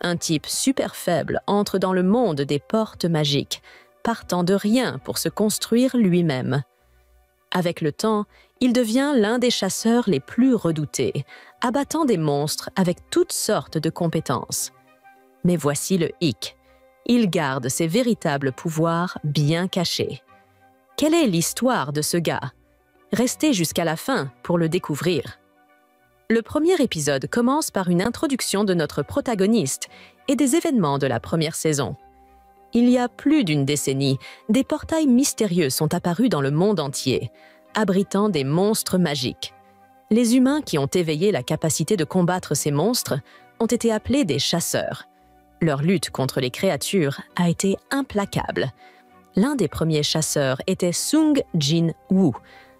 Un type super faible entre dans le monde des portes magiques, partant de rien pour se construire lui-même. Avec le temps, il devient l'un des chasseurs les plus redoutés, abattant des monstres avec toutes sortes de compétences. Mais voici le hic. Il garde ses véritables pouvoirs bien cachés. Quelle est l'histoire de ce gars? Restez jusqu'à la fin pour le découvrir. Le premier épisode commence par une introduction de notre protagoniste et des événements de la première saison. Il y a plus d'une décennie, des portails mystérieux sont apparus dans le monde entier, abritant des monstres magiques. Les humains qui ont éveillé la capacité de combattre ces monstres ont été appelés des chasseurs. Leur lutte contre les créatures a été implacable. L'un des premiers chasseurs était Sung Jin Woo,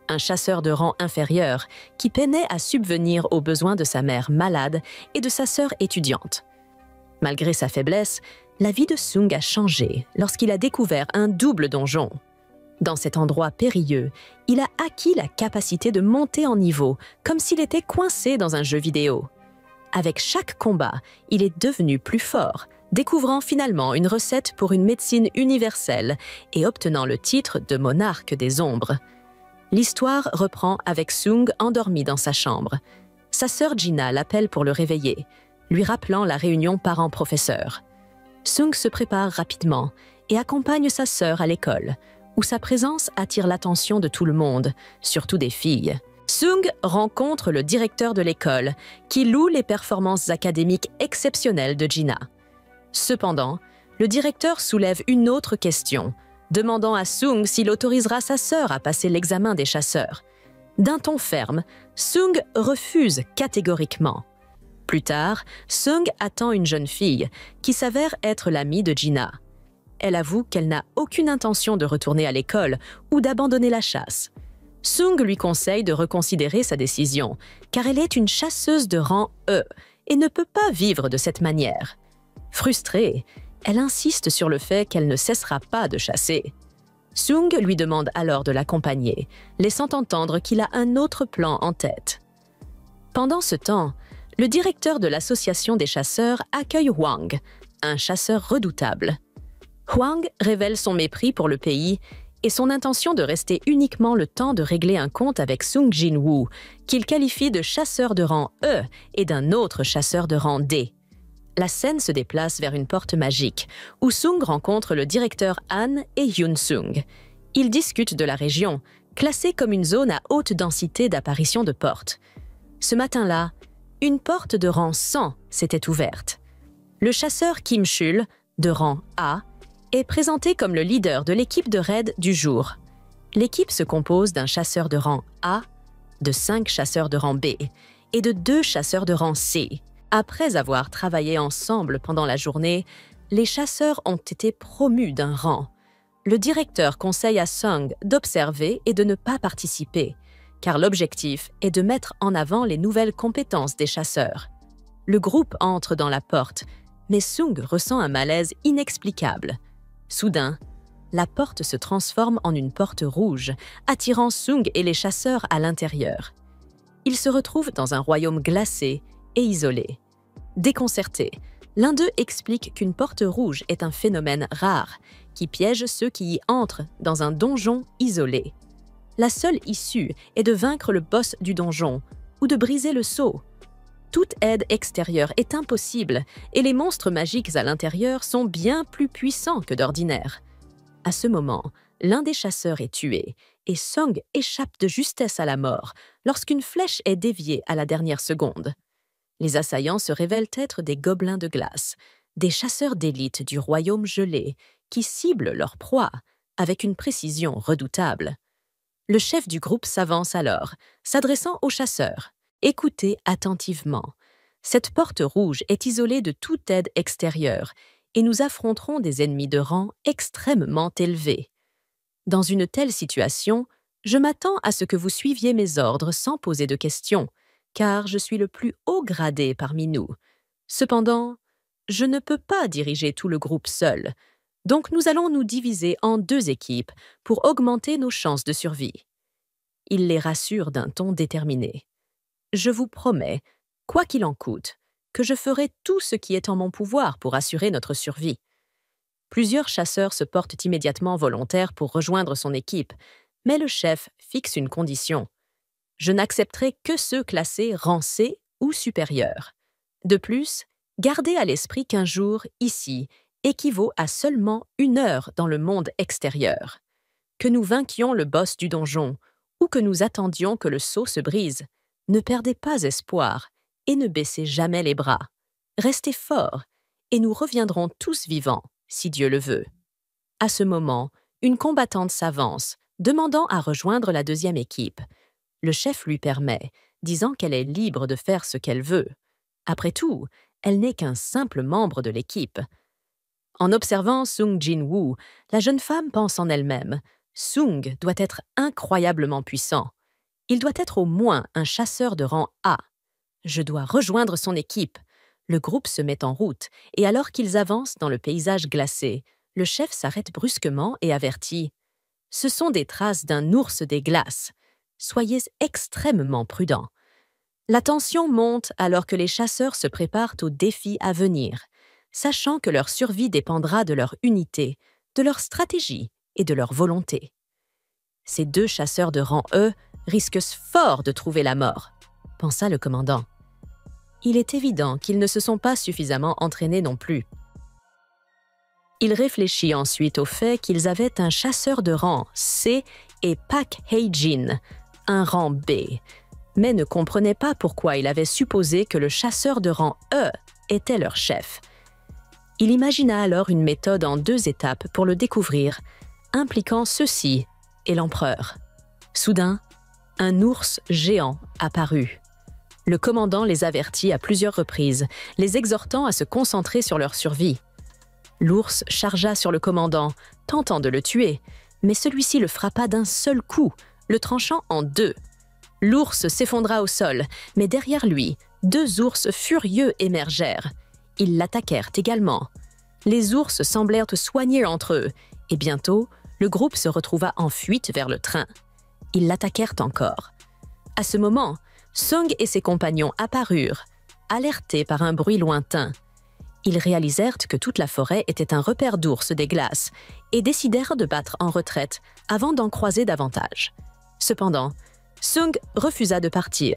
un chasseur de rang inférieur qui peinait à subvenir aux besoins de sa mère malade et de sa sœur étudiante. Malgré sa faiblesse, la vie de Sung a changé lorsqu'il a découvert un double donjon. Dans cet endroit périlleux, il a acquis la capacité de monter en niveau, comme s'il était coincé dans un jeu vidéo. Avec chaque combat, il est devenu plus fort, découvrant finalement une recette pour une médecine universelle et obtenant le titre de monarque des ombres. L'histoire reprend avec Sung endormi dans sa chambre. Sa sœur Gina l'appelle pour le réveiller, lui rappelant la réunion parents-professeurs. Sung se prépare rapidement et accompagne sa sœur à l'école, où sa présence attire l'attention de tout le monde, surtout des filles. Sung rencontre le directeur de l'école, qui loue les performances académiques exceptionnelles de Gina. Cependant, le directeur soulève une autre question, demandant à Sung s'il autorisera sa sœur à passer l'examen des chasseurs. D'un ton ferme, Sung refuse catégoriquement. Plus tard, Sung attend une jeune fille, qui s'avère être l'amie de Gina. Elle avoue qu'elle n'a aucune intention de retourner à l'école ou d'abandonner la chasse. Sung lui conseille de reconsidérer sa décision, car elle est une chasseuse de rang E et ne peut pas vivre de cette manière. Frustrée, elle insiste sur le fait qu'elle ne cessera pas de chasser. Sung lui demande alors de l'accompagner, laissant entendre qu'il a un autre plan en tête. Pendant ce temps, le directeur de l'association des chasseurs accueille Hwang, un chasseur redoutable. Hwang révèle son mépris pour le pays et son intention de rester uniquement le temps de régler un compte avec Sung Jin Woo, qu'il qualifie de chasseur de rang E et d'un autre chasseur de rang D. La scène se déplace vers une porte magique, où Sung rencontre le directeur Han et Yoon Sung. Ils discutent de la région, classée comme une zone à haute densité d'apparition de portes. Ce matin-là, une porte de rang 100 s'était ouverte. Le chasseur Kim Chul, de rang A, est présenté comme le leader de l'équipe de raid du jour. L'équipe se compose d'un chasseur de rang A, de 5 chasseurs de rang B et de 2 chasseurs de rang C. Après avoir travaillé ensemble pendant la journée, les chasseurs ont été promus d'un rang. Le directeur conseille à Sung d'observer et de ne pas participer, car l'objectif est de mettre en avant les nouvelles compétences des chasseurs. Le groupe entre dans la porte, mais Sung ressent un malaise inexplicable. Soudain, la porte se transforme en une porte rouge, attirant Sung et les chasseurs à l'intérieur. Ils se retrouvent dans un royaume glacé et isolé. Déconcerté, l'un d'eux explique qu'une porte rouge est un phénomène rare qui piège ceux qui y entrent dans un donjon isolé. La seule issue est de vaincre le boss du donjon ou de briser le sceau. Toute aide extérieure est impossible et les monstres magiques à l'intérieur sont bien plus puissants que d'ordinaire. À ce moment, l'un des chasseurs est tué et Sung échappe de justesse à la mort lorsqu'une flèche est déviée à la dernière seconde. Les assaillants se révèlent être des gobelins de glace, des chasseurs d'élite du royaume gelé qui ciblent leur proie avec une précision redoutable. Le chef du groupe s'avance alors, s'adressant aux chasseurs. Écoutez attentivement. Cette porte rouge est isolée de toute aide extérieure et nous affronterons des ennemis de rang extrêmement élevés. Dans une telle situation, je m'attends à ce que vous suiviez mes ordres sans poser de questions, car je suis le plus haut gradé parmi nous. Cependant, je ne peux pas diriger tout le groupe seul, donc nous allons nous diviser en 2 équipes pour augmenter nos chances de survie. Il les rassure d'un ton déterminé. Je vous promets, quoi qu'il en coûte, que je ferai tout ce qui est en mon pouvoir pour assurer notre survie. » Plusieurs chasseurs se portent immédiatement volontaires pour rejoindre son équipe, mais le chef fixe une condition. « Je n'accepterai que ceux classés rang C ou supérieur. De plus, gardez à l'esprit qu'un jour, ici, équivaut à seulement 1 heure dans le monde extérieur. Que nous vainquions le boss du donjon ou que nous attendions que le sceau se brise, ne perdez pas espoir et ne baissez jamais les bras. Restez forts et nous reviendrons tous vivants, si Dieu le veut. » À ce moment, une combattante s'avance, demandant à rejoindre la deuxième équipe. Le chef lui permet, disant qu'elle est libre de faire ce qu'elle veut. Après tout, elle n'est qu'un simple membre de l'équipe. En observant Sung Jin-woo, la jeune femme pense en elle-même « Sung doit être incroyablement puissant. Il doit être au moins un chasseur de rang A. Je dois rejoindre son équipe. » Le groupe se met en route, et alors qu'ils avancent dans le paysage glacé, le chef s'arrête brusquement et avertit « Ce sont des traces d'un ours des glaces. Soyez extrêmement prudents. » La tension monte alors que les chasseurs se préparent au défi à venir, sachant que leur survie dépendra de leur unité, de leur stratégie et de leur volonté. Ces 2 chasseurs de rang E risquent fort de trouver la mort, pensa le commandant. Il est évident qu'ils ne se sont pas suffisamment entraînés non plus. Il réfléchit ensuite au fait qu'ils avaient un chasseur de rang C et Pak Hye-jin, un rang B, mais ne comprenait pas pourquoi il avait supposé que le chasseur de rang E était leur chef. Il imagina alors une méthode en 2 étapes pour le découvrir, impliquant ceux-ci et l'empereur. Soudain, un ours géant apparut. Le commandant les avertit à plusieurs reprises, les exhortant à se concentrer sur leur survie. L'ours chargea sur le commandant, tentant de le tuer, mais celui-ci le frappa d'un seul coup, le tranchant en 2. L'ours s'effondra au sol, mais derrière lui, 2 ours furieux émergèrent. Ils l'attaquèrent également. Les ours semblèrent soigner entre eux, et bientôt, le groupe se retrouva en fuite vers le train. Ils l'attaquèrent encore. À ce moment, Sung et ses compagnons apparurent, alertés par un bruit lointain. Ils réalisèrent que toute la forêt était un repère d'ours des glaces et décidèrent de battre en retraite avant d'en croiser davantage. Cependant, Sung refusa de partir,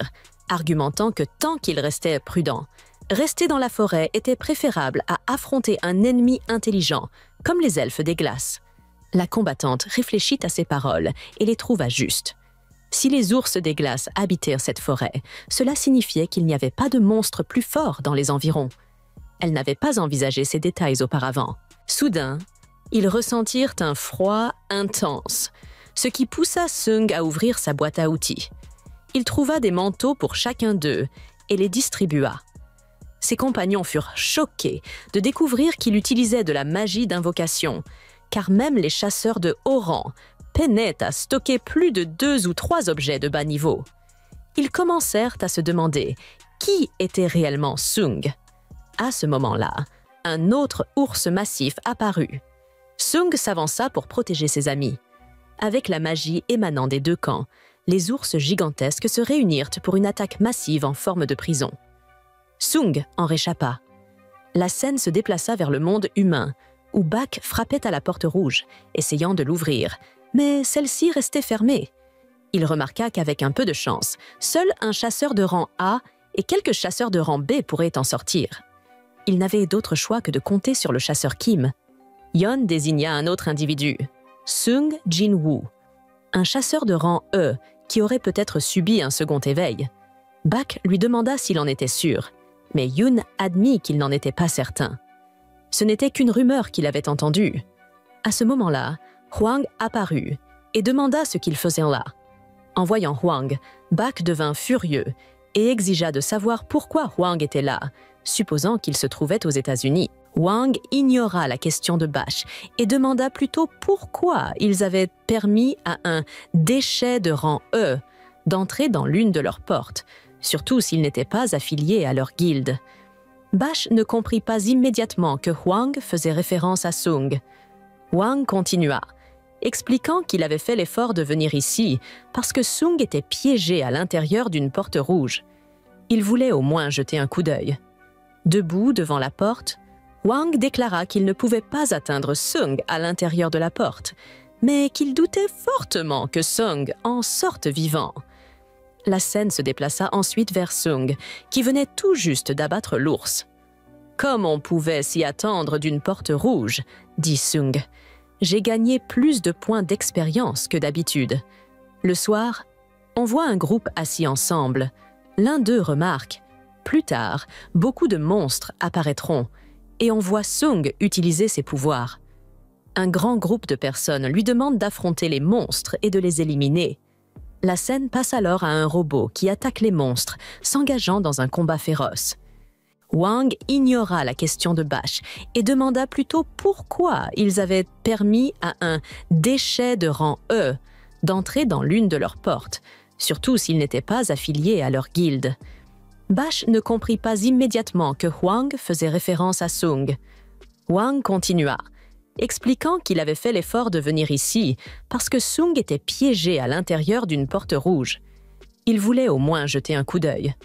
argumentant que tant qu'il restait prudent, rester dans la forêt était préférable à affronter un ennemi intelligent, comme les elfes des glaces. La combattante réfléchit à ces paroles et les trouva justes. Si les ours des glaces habitaient cette forêt, cela signifiait qu'il n'y avait pas de monstre plus fort dans les environs. Elle n'avait pas envisagé ces détails auparavant. Soudain, ils ressentirent un froid intense, ce qui poussa Sung à ouvrir sa boîte à outils. Il trouva des manteaux pour chacun d'eux et les distribua. Ses compagnons furent choqués de découvrir qu'il utilisait de la magie d'invocation, car même les chasseurs de haut rang peinaient à stocker plus de 2 ou 3 objets de bas niveau. Ils commencèrent à se demander qui était réellement Sung. À ce moment-là, un autre ours massif apparut. Sung s'avança pour protéger ses amis. Avec la magie émanant des 2 camps, les ours gigantesques se réunirent pour une attaque massive en forme de prison. Sung en réchappa. La scène se déplaça vers le monde humain, où Bak frappait à la porte rouge, essayant de l'ouvrir, mais celle-ci restait fermée. Il remarqua qu'avec un peu de chance, seul un chasseur de rang A et quelques chasseurs de rang B pourraient en sortir. Il n'avait d'autre choix que de compter sur le chasseur Kim. Yeon désigna un autre individu, Sung Jin-woo, un chasseur de rang E qui aurait peut-être subi un second éveil. Bak lui demanda s'il en était sûr, mais Yoon admit qu'il n'en était pas certain. Ce n'était qu'une rumeur qu'il avait entendue. À ce moment-là, Hwang apparut et demanda ce qu'il faisait là. En voyant Hwang, Bak devint furieux et exigea de savoir pourquoi Hwang était là, supposant qu'il se trouvait aux États-Unis. Hwang ignora la question de Bash et demanda plutôt pourquoi ils avaient permis à un déchet de rang E d'entrer dans l'une de leurs portes, surtout s'il n'était pas affilié à leur guilde. Bash ne comprit pas immédiatement que Hwang faisait référence à Sung. Hwang continua, expliquant qu'il avait fait l'effort de venir ici parce que Sung était piégé à l'intérieur d'une porte rouge. Il voulait au moins jeter un coup d'œil. Debout devant la porte, Wang déclara qu'il ne pouvait pas atteindre Sung à l'intérieur de la porte, mais qu'il doutait fortement que Sung en sorte vivant. La scène se déplaça ensuite vers Sung, qui venait tout juste d'abattre l'ours. « Comme on pouvait s'y attendre d'une porte rouge, » dit Sung. « J'ai gagné plus de points d'expérience que d'habitude. » Le soir, on voit un groupe assis ensemble. L'un d'eux remarque « Plus tard, beaucoup de monstres apparaîtront. » Et on voit Sung utiliser ses pouvoirs. Un grand groupe de personnes lui demande d'affronter les monstres et de les éliminer. La scène passe alors à un robot qui attaque les monstres, s'engageant dans un combat féroce. Wang ignora la question de Bash et demanda plutôt pourquoi ils avaient permis à un déchet de rang E d'entrer dans l'une de leurs portes, surtout s'il n'était pas affilié à leur guilde. Bash ne comprit pas immédiatement que Wang faisait référence à Sung. Wang continua, expliquant qu'il avait fait l'effort de venir ici parce que Sung était piégé à l'intérieur d'une porte rouge. Il voulait au moins jeter un coup d'œil.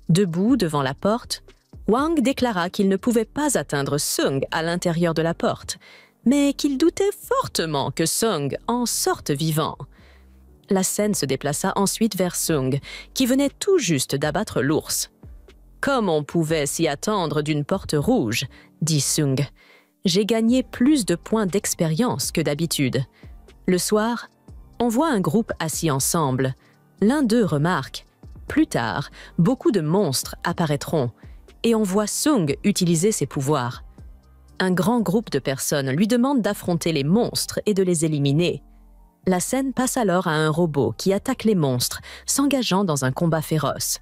Debout devant la porte, Wang déclara qu'il ne pouvait pas atteindre Sung à l'intérieur de la porte, mais qu'il doutait fortement que Sung en sorte vivant. La scène se déplaça ensuite vers Sung, qui venait tout juste d'abattre l'ours. « Comme on pouvait s'y attendre d'une porte rouge, » dit Sung. « J'ai gagné plus de points d'expérience que d'habitude. » Le soir, on voit un groupe assis ensemble. L'un d'eux remarque « Plus tard, beaucoup de monstres apparaîtront. » Et on voit Sung utiliser ses pouvoirs. Un grand groupe de personnes lui demande d'affronter les monstres et de les éliminer. La scène passe alors à un robot qui attaque les monstres, s'engageant dans un combat féroce.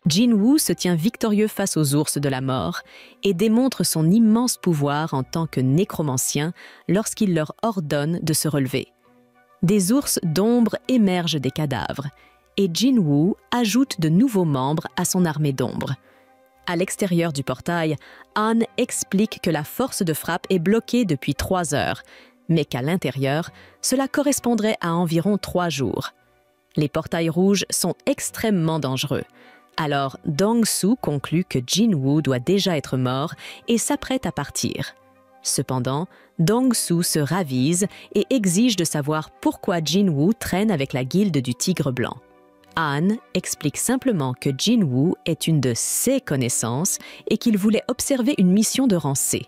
Jinwoo se tient victorieux face aux ours de la mort et démontre son immense pouvoir en tant que nécromancien lorsqu'il leur ordonne de se relever. Des ours d'ombre émergent des cadavres et Jinwoo ajoute de nouveaux membres à son armée d'ombre. À l'extérieur du portail, Han explique que la force de frappe est bloquée depuis 3 heures, mais qu'à l'intérieur, cela correspondrait à environ 3 jours. Les portails rouges sont extrêmement dangereux. Alors, Dong-Su conclut que Jinwoo doit déjà être mort et s'apprête à partir. Cependant, Dong-Su se ravise et exige de savoir pourquoi Jinwoo traîne avec la guilde du Tigre Blanc. Han explique simplement que Jinwoo est une de ses connaissances et qu'il voulait observer une mission de rang C.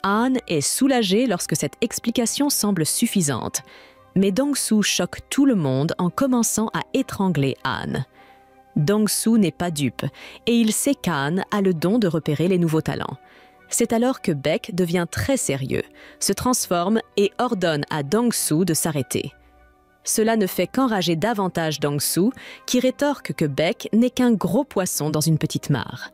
Han est soulagé lorsque cette explication semble suffisante, mais Dong-Su choque tout le monde en commençant à étrangler Han. Dong-Su n'est pas dupe et il sait qu'Han a le don de repérer les nouveaux talents. C'est alors que Baek devient très sérieux, se transforme et ordonne à Dong-Su de s'arrêter. Cela ne fait qu'enrager davantage Dong-Su, qui rétorque que Baek n'est qu'un gros poisson dans une petite mare.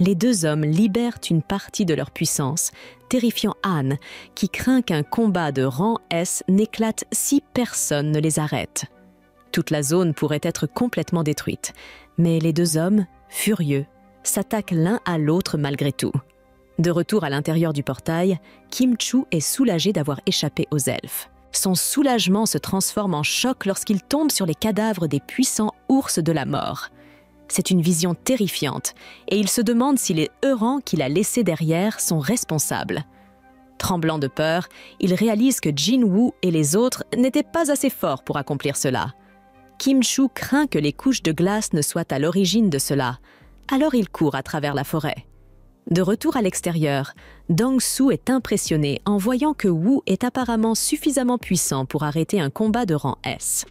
Les deux hommes libèrent une partie de leur puissance, terrifiant Han, qui craint qu'un combat de rang S n'éclate si personne ne les arrête. Toute la zone pourrait être complètement détruite, mais les deux hommes, furieux, s'attaquent l'un à l'autre malgré tout. De retour à l'intérieur du portail, Kim-Chu est soulagé d'avoir échappé aux elfes. Son soulagement se transforme en choc lorsqu'il tombe sur les cadavres des puissants ours de la mort. C'est une vision terrifiante, et il se demande si les Eurans qu'il a laissés derrière sont responsables. Tremblant de peur, il réalise que Jinwoo et les autres n'étaient pas assez forts pour accomplir cela. Kim-Chu craint que les couches de glace ne soient à l'origine de cela, alors il court à travers la forêt. De retour à l'extérieur, Dong-Su est impressionné en voyant que Wu est apparemment suffisamment puissant pour arrêter un combat de rang S.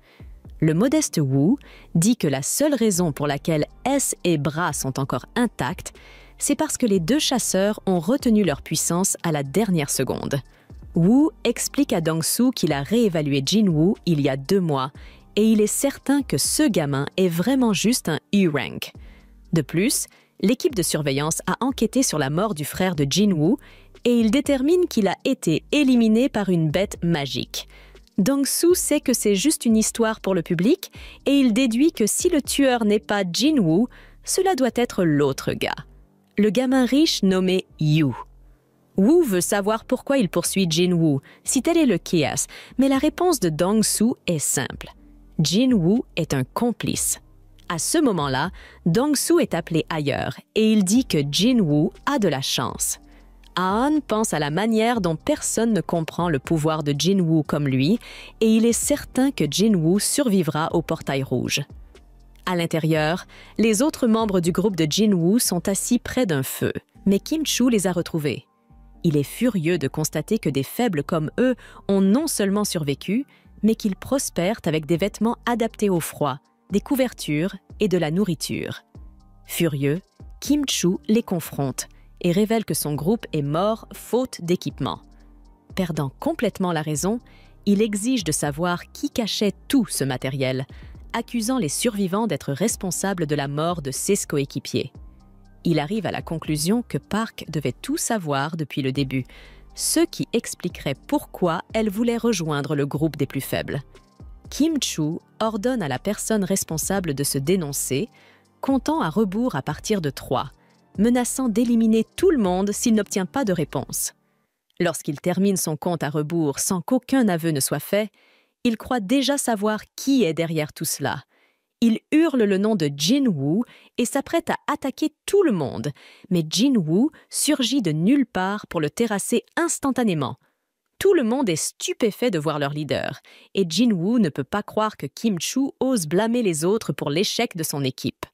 Le modeste Wu dit que la seule raison pour laquelle S et Bra sont encore intacts, c'est parce que les deux chasseurs ont retenu leur puissance à la dernière seconde. Wu explique à Dong-Su qu'il a réévalué Jinwoo il y a 2 mois et il est certain que ce gamin est vraiment juste un U-rank. De plus, l'équipe de surveillance a enquêté sur la mort du frère de Jinwoo et il détermine qu'il a été éliminé par une bête magique. Dong-Su sait que c'est juste une histoire pour le public et il déduit que si le tueur n'est pas Jinwoo, cela doit être l'autre gars, le gamin riche nommé Yu. Wu veut savoir pourquoi il poursuit Jinwoo, si tel est le chaos, mais la réponse de Dong-Su est simple. Jinwoo est un complice. À ce moment-là, Dong-soo est appelé ailleurs et il dit que Jin-woo a de la chance. Ah-on pense à la manière dont personne ne comprend le pouvoir de Jin-woo comme lui et il est certain que Jin-woo survivra au portail rouge. À l'intérieur, les autres membres du groupe de Jin-woo sont assis près d'un feu, mais Kim-choo les a retrouvés. Il est furieux de constater que des faibles comme eux ont non seulement survécu, mais qu'ils prospèrent avec des vêtements adaptés au froid, des couvertures et de la nourriture. Furieux, Kim-choo les confronte et révèle que son groupe est mort faute d'équipement. Perdant complètement la raison, il exige de savoir qui cachait tout ce matériel, accusant les survivants d'être responsables de la mort de ses coéquipiers. Il arrive à la conclusion que Park devait tout savoir depuis le début, ce qui expliquerait pourquoi elle voulait rejoindre le groupe des plus faibles. Kim-choo ordonne à la personne responsable de se dénoncer, comptant à rebours à partir de 3, menaçant d'éliminer tout le monde s'il n'obtient pas de réponse. Lorsqu'il termine son compte à rebours sans qu'aucun aveu ne soit fait, il croit déjà savoir qui est derrière tout cela. Il hurle le nom de Jin-woo et s'apprête à attaquer tout le monde, mais Jin-woo surgit de nulle part pour le terrasser instantanément. Tout le monde est stupéfait de voir leur leader, et Jin-woo ne peut pas croire que Kim-choo ose blâmer les autres pour l'échec de son équipe.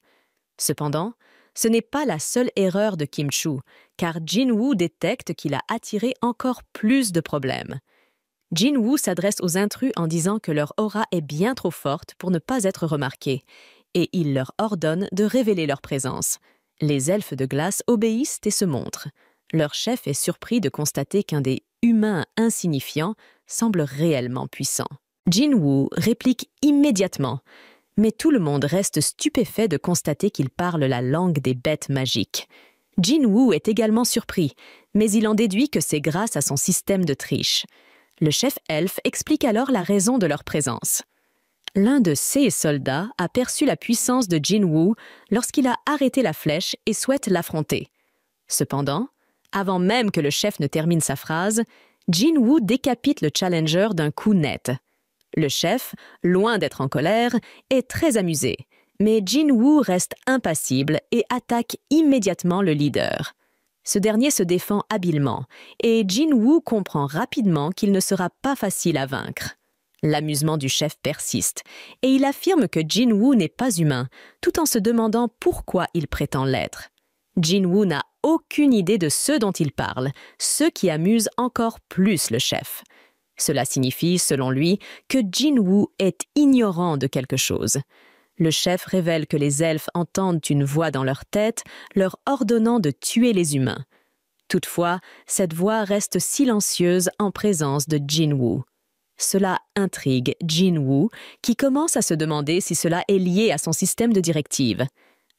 Cependant, ce n'est pas la seule erreur de Kim-choo, car Jin-woo détecte qu'il a attiré encore plus de problèmes. Jin-woo s'adresse aux intrus en disant que leur aura est bien trop forte pour ne pas être remarquée, et il leur ordonne de révéler leur présence. Les elfes de glace obéissent et se montrent. Leur chef est surpris de constater qu'un des humains insignifiants semble réellement puissant. Jin-woo réplique immédiatement, mais tout le monde reste stupéfait de constater qu'il parle la langue des bêtes magiques. Jin-woo est également surpris, mais il en déduit que c'est grâce à son système de triche. Le chef elfe explique alors la raison de leur présence. L'un de ses soldats a perçu la puissance de Jin-woo lorsqu'il a arrêté la flèche et souhaite l'affronter. Cependant, avant même que le chef ne termine sa phrase, Jin-woo décapite le challenger d'un coup net. Le chef, loin d'être en colère, est très amusé, mais Jin-woo reste impassible et attaque immédiatement le leader. Ce dernier se défend habilement, et Jin-woo comprend rapidement qu'il ne sera pas facile à vaincre. L'amusement du chef persiste, et il affirme que Jin-woo n'est pas humain, tout en se demandant pourquoi il prétend l'être. Jin-woo n'a aucune idée de ce dont il parle, ce qui amuse encore plus le chef. Cela signifie, selon lui, que Jin-woo est ignorant de quelque chose. Le chef révèle que les elfes entendent une voix dans leur tête, leur ordonnant de tuer les humains. Toutefois, cette voix reste silencieuse en présence de Jin-woo. Cela intrigue Jin-woo, qui commence à se demander si cela est lié à son système de directives.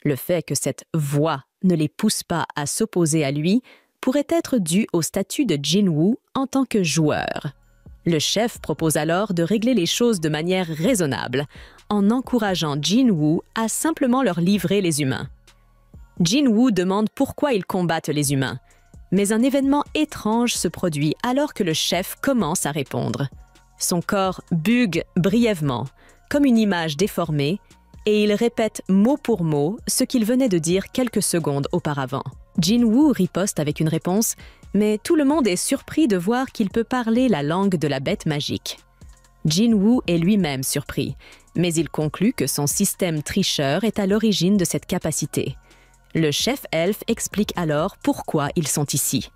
Le fait que cette voix ne les pousse pas à s'opposer à lui pourrait être dû au statut de Jin-woo en tant que joueur. Le chef propose alors de régler les choses de manière raisonnable, en encourageant Jin-woo à simplement leur livrer les humains. Jin-woo demande pourquoi ils combattent les humains, mais un événement étrange se produit alors que le chef commence à répondre. Son corps bugue brièvement, comme une image déformée, et il répète mot pour mot ce qu'il venait de dire quelques secondes auparavant. Jin-woo riposte avec une réponse, mais tout le monde est surpris de voir qu'il peut parler la langue de la bête magique. Jin-woo est lui-même surpris, mais il conclut que son système tricheur est à l'origine de cette capacité. Le chef elfe explique alors pourquoi ils sont ici.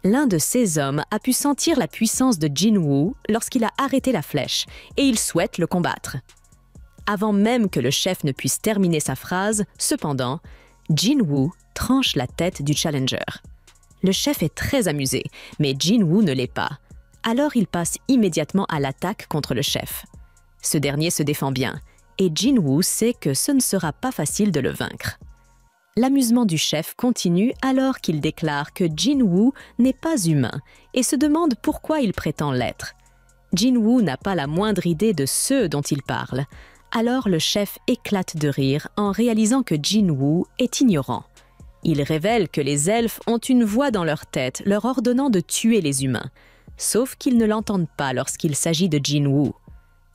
L'un de ces hommes a pu sentir la puissance de Jin-woo lorsqu'il a arrêté la flèche, et il souhaite le combattre. Avant même que le chef ne puisse terminer sa phrase, cependant, Jin-woo tranche la tête du challenger. Le chef est très amusé, mais Jin-woo ne l'est pas. Alors il passe immédiatement à l'attaque contre le chef. Ce dernier se défend bien, et Jin-woo sait que ce ne sera pas facile de le vaincre. L'amusement du chef continue alors qu'il déclare que Jin-woo n'est pas humain et se demande pourquoi il prétend l'être. Jin-woo n'a pas la moindre idée de ce dont il parle. Alors le chef éclate de rire en réalisant que Jin-woo est ignorant. Il révèle que les elfes ont une voix dans leur tête leur ordonnant de tuer les humains, sauf qu'ils ne l'entendent pas lorsqu'il s'agit de Jin-woo.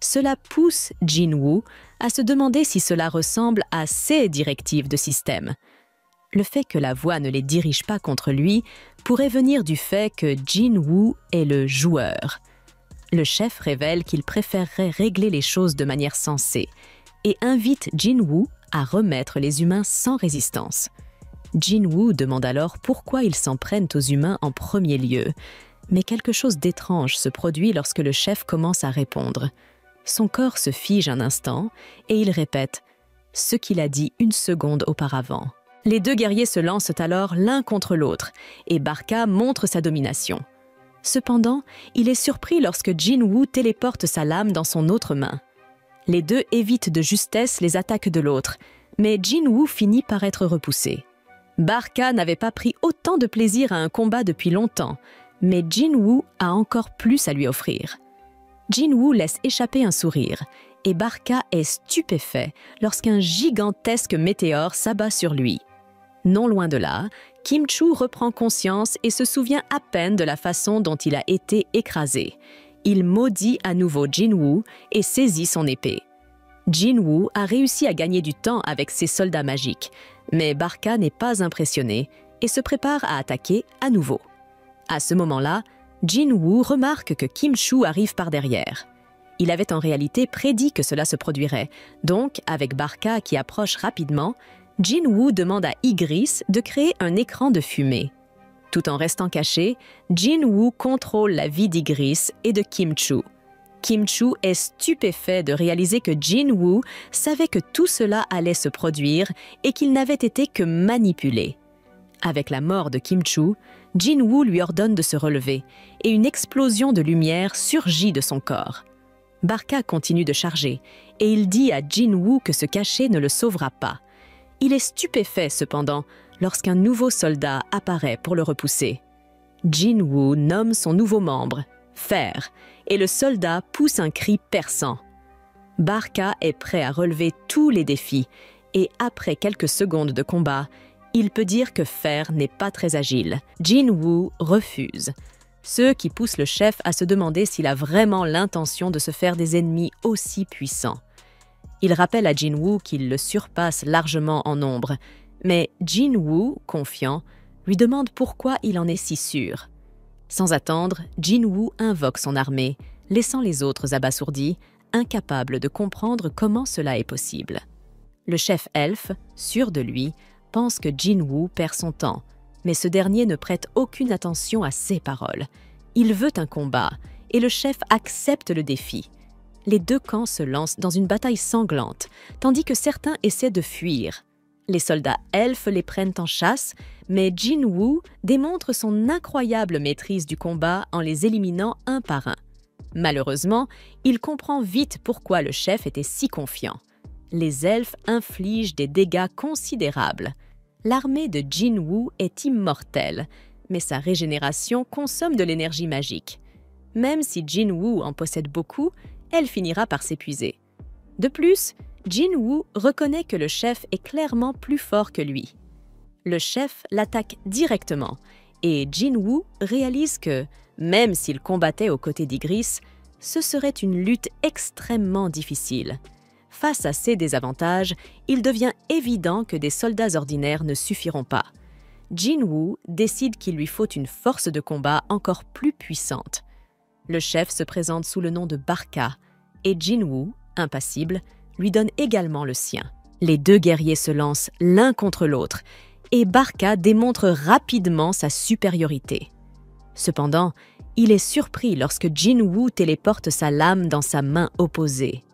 Cela pousse Jin-Woo à se demander si cela ressemble à ses directives de système. Le fait que la voix ne les dirige pas contre lui pourrait venir du fait que Jin-Woo est le joueur. Le chef révèle qu'il préférerait régler les choses de manière sensée et invite Jin-Woo à remettre les humains sans résistance. Jin-Woo demande alors pourquoi ils s'en prennent aux humains en premier lieu, mais quelque chose d'étrange se produit lorsque le chef commence à répondre. Son corps se fige un instant et il répète ce qu'il a dit une seconde auparavant. Les deux guerriers se lancent alors l'un contre l'autre et Barca montre sa domination. Cependant, il est surpris lorsque Jin-Woo téléporte sa lame dans son autre main. Les deux évitent de justesse les attaques de l'autre, mais Jin-Woo finit par être repoussé. Barca n'avait pas pris autant de plaisir à un combat depuis longtemps, mais Jin-Woo a encore plus à lui offrir. Jin-Woo laisse échapper un sourire, et Barca est stupéfait lorsqu'un gigantesque météore s'abat sur lui. Non loin de là, Kim-Chu reprend conscience et se souvient à peine de la façon dont il a été écrasé. Il maudit à nouveau Jin-Woo et saisit son épée. Jin-Woo a réussi à gagner du temps avec ses soldats magiques, mais Barca n'est pas impressionné et se prépare à attaquer à nouveau. À ce moment-là, Jin-Woo remarque que Kim-Chu arrive par derrière. Il avait en réalité prédit que cela se produirait, donc avec Barca qui approche rapidement, Jin-Woo demande à Ygritte de créer un écran de fumée. Tout en restant caché, Jin-Woo contrôle la vie d'Ygritte et de Kim-Chu. Kim-Chu est stupéfait de réaliser que Jin-Woo savait que tout cela allait se produire et qu'il n'avait été que manipulé. Avec la mort de Kim-Chu, Jin-Woo lui ordonne de se relever et une explosion de lumière surgit de son corps. Barca continue de charger et il dit à Jin-Woo que se cacher ne le sauvera pas. Il est stupéfait cependant lorsqu'un nouveau soldat apparaît pour le repousser. Jin-Woo nomme son nouveau membre, Fer, et le soldat pousse un cri perçant. Barca est prêt à relever tous les défis et après quelques secondes de combat, il peut dire que Fer n'est pas très agile. Jin-Woo refuse, ce qui pousse le chef à se demander s'il a vraiment l'intention de se faire des ennemis aussi puissants. Il rappelle à Jin-Woo qu'il le surpasse largement en nombre, mais Jin-Woo, confiant, lui demande pourquoi il en est si sûr. Sans attendre, Jin-Woo invoque son armée, laissant les autres abasourdis, incapables de comprendre comment cela est possible. Le chef elfe, sûr de lui, pense que Jin-Woo perd son temps, mais ce dernier ne prête aucune attention à ses paroles. Il veut un combat, et le chef accepte le défi. Les deux camps se lancent dans une bataille sanglante, tandis que certains essaient de fuir. Les soldats elfes les prennent en chasse, mais Jin-Woo démontre son incroyable maîtrise du combat en les éliminant un par un. Malheureusement, il comprend vite pourquoi le chef était si confiant. Les elfes infligent des dégâts considérables. L'armée de Jin-Woo est immortelle, mais sa régénération consomme de l'énergie magique. Même si Jin-Woo en possède beaucoup, elle finira par s'épuiser. De plus, Jin-Woo reconnaît que le chef est clairement plus fort que lui. Le chef l'attaque directement et Jin-Woo réalise que, même s'il combattait aux côtés d'Ygritte, ce serait une lutte extrêmement difficile. Face à ces désavantages, il devient évident que des soldats ordinaires ne suffiront pas. Jin-Woo décide qu'il lui faut une force de combat encore plus puissante. Le chef se présente sous le nom de Barca et Jin-Woo, impassible, lui donne également le sien. Les deux guerriers se lancent l'un contre l'autre et Barca démontre rapidement sa supériorité. Cependant, il est surpris lorsque Jin-Woo téléporte sa lame dans sa main opposée.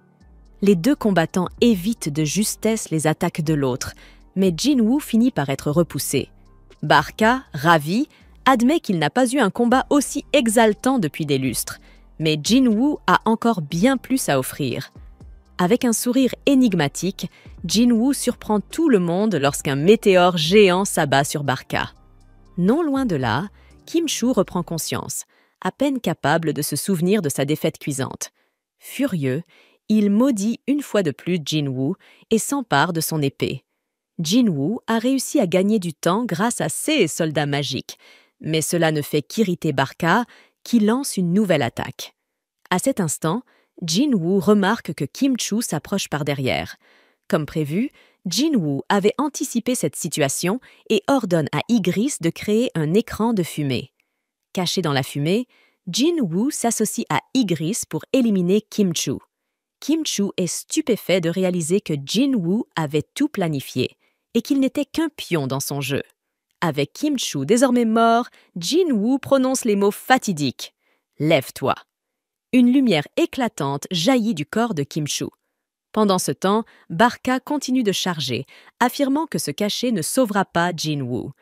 Les deux combattants évitent de justesse les attaques de l'autre, mais Jin-Woo finit par être repoussé. Barca, ravi, admet qu'il n'a pas eu un combat aussi exaltant depuis des lustres, mais Jin-Woo a encore bien plus à offrir. Avec un sourire énigmatique, Jin-Woo surprend tout le monde lorsqu'un météore géant s'abat sur Barca. Non loin de là, Kim-Chu reprend conscience, à peine capable de se souvenir de sa défaite cuisante. Furieux, il maudit une fois de plus Jin-Woo et s'empare de son épée. Jin-Woo a réussi à gagner du temps grâce à ses soldats magiques, mais cela ne fait qu'irriter Barca, qui lance une nouvelle attaque. À cet instant, Jin-woo remarque que Kim-Chu s'approche par derrière. Comme prévu, Jin-woo avait anticipé cette situation et ordonne à Igris de créer un écran de fumée. Caché dans la fumée, Jin-woo s'associe à Igris pour éliminer Kim-Chu. Kim-Chu est stupéfait de réaliser que Jin-woo avait tout planifié et qu'il n'était qu'un pion dans son jeu. Avec Kim-Chu désormais mort, Jin-woo prononce les mots fatidiques. « Lève-toi ». Une lumière éclatante jaillit du corps de Kim-Chu. Pendant ce temps, Barka continue de charger, affirmant que ce cachet ne sauvera pas Jin-woo.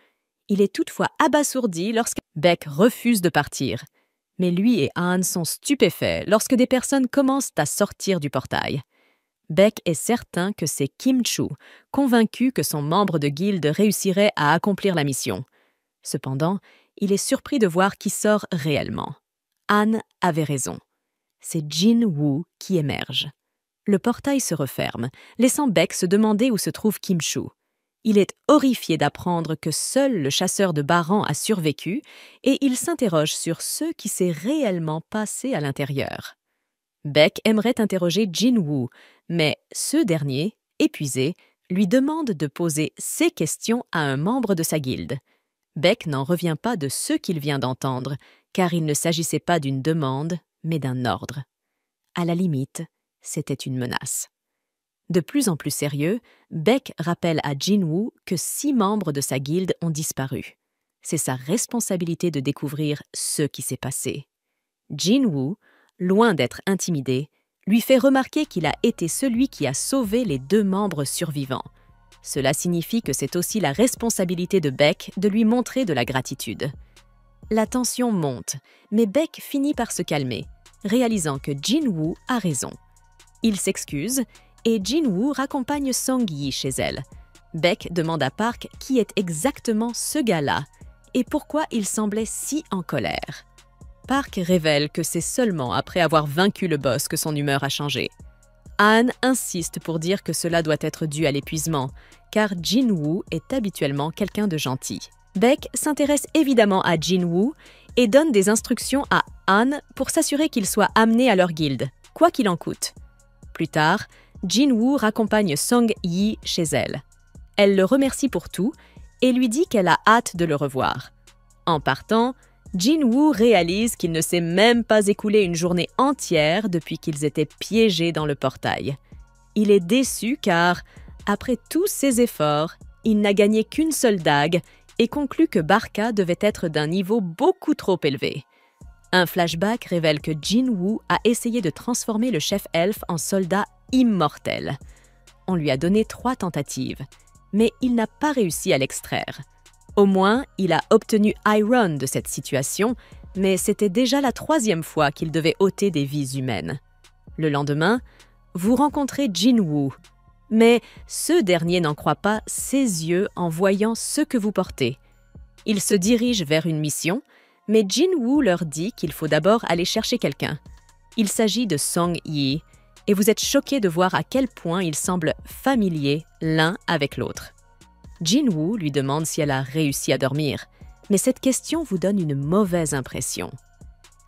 Il est toutefois abasourdi lorsque Baek refuse de partir. Mais lui et Han sont stupéfaits lorsque des personnes commencent à sortir du portail. Baek est certain que c'est Kim-Chu, convaincu que son membre de guilde réussirait à accomplir la mission. Cependant, il est surpris de voir qui sort réellement. Han avait raison. C'est Jin-woo qui émerge. Le portail se referme, laissant Baek se demander où se trouve Kim-Chu. Il est horrifié d'apprendre que seul le chasseur de Baran a survécu et il s'interroge sur ce qui s'est réellement passé à l'intérieur. Baek aimerait interroger Jin-woo, mais ce dernier, épuisé, lui demande de poser ses questions à un membre de sa guilde. Baek n'en revient pas de ce qu'il vient d'entendre, car il ne s'agissait pas d'une demande, mais d'un ordre. À la limite, c'était une menace. De plus en plus sérieux, Baek rappelle à Jin-woo que 6 membres de sa guilde ont disparu. C'est sa responsabilité de découvrir ce qui s'est passé. Jin-woo, loin d'être intimidé, lui fait remarquer qu'il a été celui qui a sauvé les 2 membres survivants. Cela signifie que c'est aussi la responsabilité de Baek de lui montrer de la gratitude. La tension monte, mais Baek finit par se calmer, réalisant que Jin-woo a raison. Il s'excuse et Jin-woo raccompagne Song-yi chez elle. Baek demande à Park qui est exactement ce gars-là et pourquoi il semblait si en colère. Park révèle que c'est seulement après avoir vaincu le boss que son humeur a changé. Han insiste pour dire que cela doit être dû à l'épuisement, car Jin-woo est habituellement quelqu'un de gentil. Baek s'intéresse évidemment à Jin-woo et donne des instructions à Han pour s'assurer qu'il soit amené à leur guilde, quoi qu'il en coûte. Plus tard, Jin-woo raccompagne Song-yi chez elle. Elle le remercie pour tout et lui dit qu'elle a hâte de le revoir. En partant, Jin-woo réalise qu'il ne s'est même pas écoulé une journée entière depuis qu'ils étaient piégés dans le portail. Il est déçu car, après tous ses efforts, il n'a gagné qu'une seule dague et conclut que Barka devait être d'un niveau beaucoup trop élevé. Un flashback révèle que Jin-woo a essayé de transformer le chef elfe en soldat immortel. On lui a donné 3 tentatives, mais il n'a pas réussi à l'extraire. Au moins, il a obtenu Iron de cette situation, mais c'était déjà la 3e fois qu'il devait ôter des vies humaines. Le lendemain, vous rencontrez Jin-woo, mais ce dernier n'en croit pas ses yeux en voyant ce que vous portez. Il se dirige vers une mission, mais Jin-woo leur dit qu'il faut d'abord aller chercher quelqu'un. Il s'agit de Song-yi, et vous êtes choqués de voir à quel point ils semblent familiers l'un avec l'autre. Jin-woo lui demande si elle a réussi à dormir, mais cette question vous donne une mauvaise impression.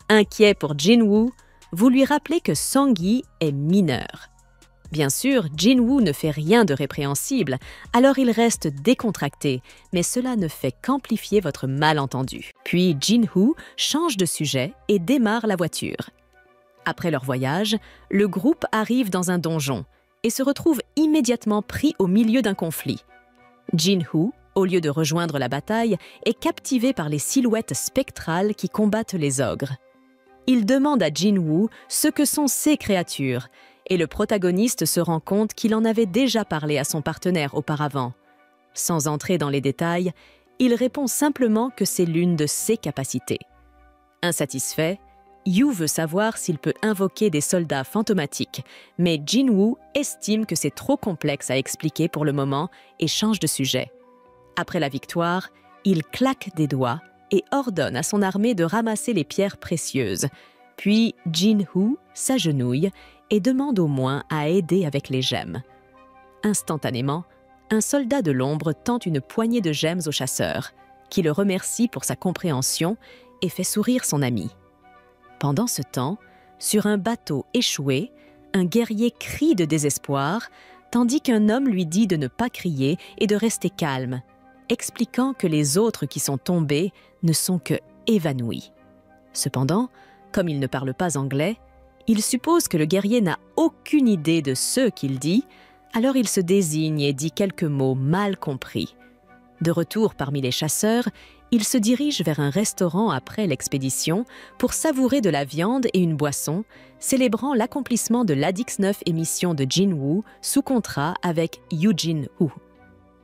Inquiet pour Jin-woo, vous lui rappelez que Song-yi est mineur. Bien sûr, Jin-woo ne fait rien de répréhensible, alors il reste décontracté, mais cela ne fait qu'amplifier votre malentendu. Puis Jin-woo change de sujet et démarre la voiture. Après leur voyage, le groupe arrive dans un donjon et se retrouve immédiatement pris au milieu d'un conflit. Jin-woo, au lieu de rejoindre la bataille, est captivé par les silhouettes spectrales qui combattent les ogres. Il demande à Jin-woo ce que sont ces créatures, et le protagoniste se rend compte qu'il en avait déjà parlé à son partenaire auparavant. Sans entrer dans les détails, il répond simplement que c'est l'une de ses capacités. Insatisfait, Yu veut savoir s'il peut invoquer des soldats fantomatiques, mais Jin-woo estime que c'est trop complexe à expliquer pour le moment et change de sujet. Après la victoire, il claque des doigts et ordonne à son armée de ramasser les pierres précieuses. Puis Jin-woo s'agenouille et demande au moins à aider avec les gemmes. Instantanément, un soldat de l'ombre tente une poignée de gemmes au chasseur, qui le remercie pour sa compréhension et fait sourire son ami. Pendant ce temps, Sur un bateau échoué, un guerrier crie de désespoir, tandis qu'un homme lui dit de ne pas crier et de rester calme, expliquant que les autres qui sont tombés ne sont que évanouis. Cependant, comme il ne parle pas anglais, il suppose que le guerrier n'a aucune idée de ce qu'il dit, alors il se désigne et dit quelques mots mal compris. De retour parmi les chasseurs, il se dirige vers un restaurant après l'expédition pour savourer de la viande et une boisson, célébrant l'accomplissement de l'Addix-9 émission de Jin-Woo sous contrat avec Yoo-Jin-Woo.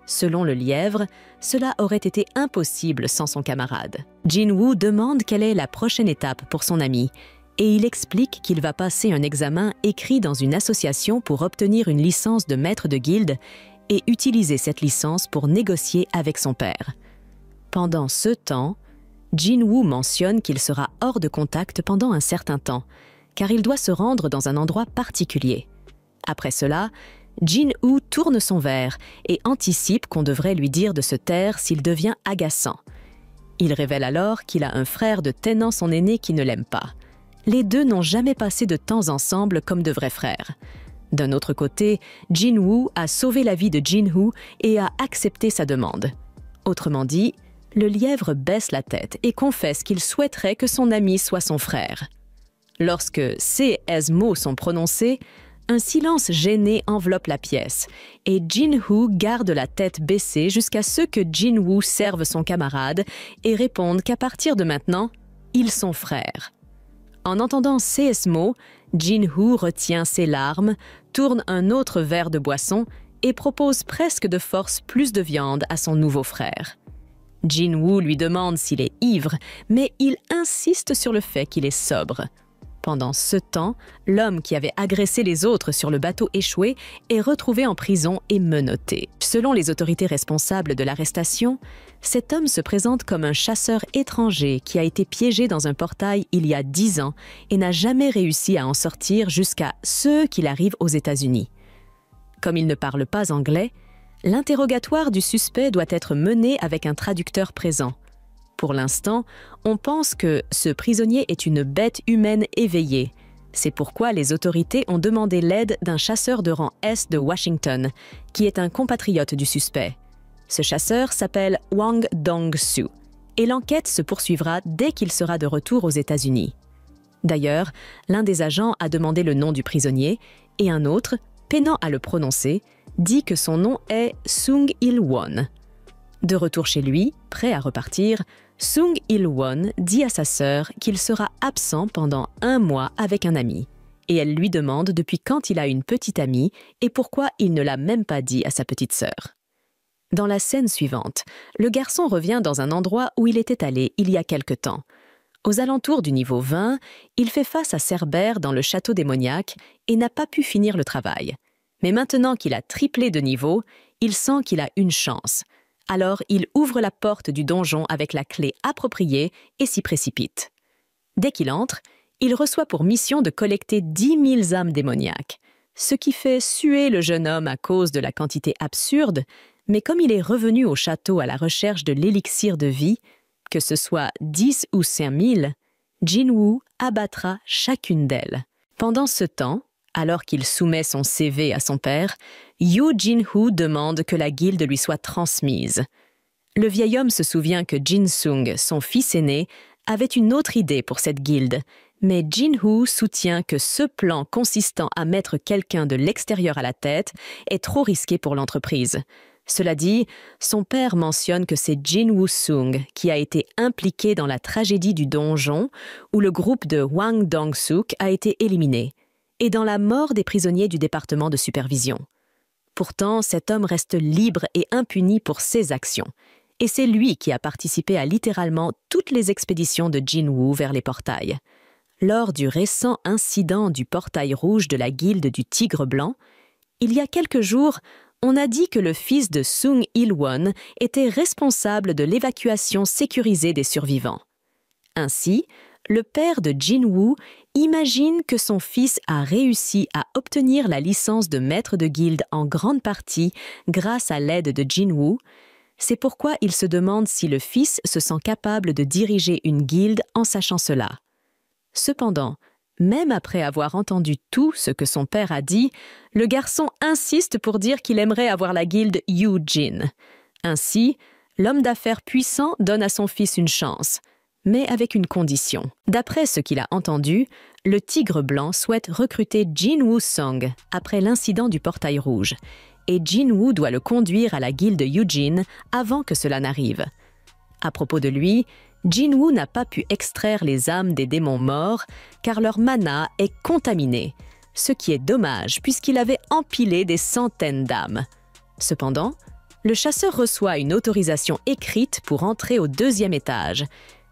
Selon le lièvre, cela aurait été impossible sans son camarade. Jin-Woo demande quelle est la prochaine étape pour son ami, et il explique qu'il va passer un examen écrit dans une association pour obtenir une licence de maître de guilde et utiliser cette licence pour négocier avec son père. Pendant ce temps, Jin-Woo mentionne qu'il sera hors de contact pendant un certain temps, car il doit se rendre dans un endroit particulier. Après cela, Jin-Woo tourne son verre et anticipe qu'on devrait lui dire de se taire s'il devient agaçant. Il révèle alors qu'il a un frère de 10 ans son aîné qui ne l'aime pas. Les deux n'ont jamais passé de temps ensemble comme de vrais frères. D'un autre côté, Jin-Woo a sauvé la vie de Jin-Woo et a accepté sa demande. Autrement dit, le lièvre baisse la tête et confesse qu'il souhaiterait que son ami soit son frère. Lorsque ces mots sont prononcés, un silence gêné enveloppe la pièce et Jin-Woo garde la tête baissée jusqu'à ce que Jin-Woo serve son camarade et réponde qu'à partir de maintenant, ils sont frères. En entendant ces mots, Jin-Woo retient ses larmes, tourne un autre verre de boisson et propose presque de force plus de viande à son nouveau frère. Jin-Woo lui demande s'il est ivre, mais il insiste sur le fait qu'il est sobre. Pendant ce temps, l'homme qui avait agressé les autres sur le bateau échoué est retrouvé en prison et menotté. Selon les autorités responsables de l'arrestation, cet homme se présente comme un chasseur étranger qui a été piégé dans un portail il y a 10 ans et n'a jamais réussi à en sortir jusqu'à ce qu'il arrive aux États-Unis. Comme il ne parle pas anglais, l'interrogatoire du suspect doit être mené avec un traducteur présent. Pour l'instant, on pense que ce prisonnier est une bête humaine éveillée. C'est pourquoi les autorités ont demandé l'aide d'un chasseur de rang S de Washington, qui est un compatriote du suspect. Ce chasseur s'appelle Wang Dong-soo, et l'enquête se poursuivra dès qu'il sera de retour aux États-Unis. D'ailleurs, l'un des agents a demandé le nom du prisonnier, et un autre, peinant à le prononcer, dit que son nom est Sung Il-won. De retour chez lui, prêt à repartir, Sung Il-won dit à sa sœur qu'il sera absent pendant 1 mois avec un ami, et elle lui demande depuis quand il a une petite amie et pourquoi il ne l'a même pas dit à sa petite sœur. Dans la scène suivante, le garçon revient dans un endroit où il était allé il y a quelque temps. Aux alentours du niveau 20, il fait face à Cerbère dans le château démoniaque et n'a pas pu finir le travail. Mais maintenant qu'il a triplé de niveau, il sent qu'il a une chance. Alors il ouvre la porte du donjon avec la clé appropriée et s'y précipite. Dès qu'il entre, il reçoit pour mission de collecter 10 000 âmes démoniaques, ce qui fait suer le jeune homme à cause de la quantité absurde, mais comme il est revenu au château à la recherche de l'élixir de vie, que ce soit 10 ou 5 000, Jin-Woo abattra chacune d'elles. Pendant ce temps, alors qu'il soumet son CV à son père, Yoo-Jin-Woo demande que la guilde lui soit transmise. Le vieil homme se souvient que Jin-Sung, son fils aîné, avait une autre idée pour cette guilde, mais Jin-Woo soutient que ce plan consistant à mettre quelqu'un de l'extérieur à la tête est trop risqué pour l'entreprise. Cela dit, son père mentionne que c'est Jin Woo-sung qui a été impliqué dans la tragédie du donjon où le groupe de Wang Dong-suk a été éliminé, et dans la mort des prisonniers du département de supervision. Pourtant, cet homme reste libre et impuni pour ses actions, et c'est lui qui a participé à littéralement toutes les expéditions de Jin-Woo vers les portails. Lors du récent incident du portail rouge de la guilde du Tigre Blanc, il y a quelques jours, on a dit que le fils de Sung Il-won était responsable de l'évacuation sécurisée des survivants. Ainsi, le père de Jin-Woo imagine que son fils a réussi à obtenir la licence de maître de guilde en grande partie grâce à l'aide de Jin-Woo. C'est pourquoi il se demande si le fils se sent capable de diriger une guilde en sachant cela. Cependant, Même après avoir entendu tout ce que son père a dit, le garçon insiste pour dire qu'il aimerait avoir la guilde Eugene. Ainsi, l'homme d'affaires puissant donne à son fils une chance, mais avec une condition. D'après ce qu'il a entendu, le Tigre Blanc souhaite recruter Jin-Woo Song après l'incident du portail rouge, et Jin-Woo doit le conduire à la guilde Eugene avant que cela n'arrive. À propos de lui, Jin-Woo n'a pas pu extraire les âmes des démons morts car leur mana est contaminé, ce qui est dommage puisqu'il avait empilé des centaines d'âmes. Cependant, le chasseur reçoit une autorisation écrite pour entrer au 2e étage,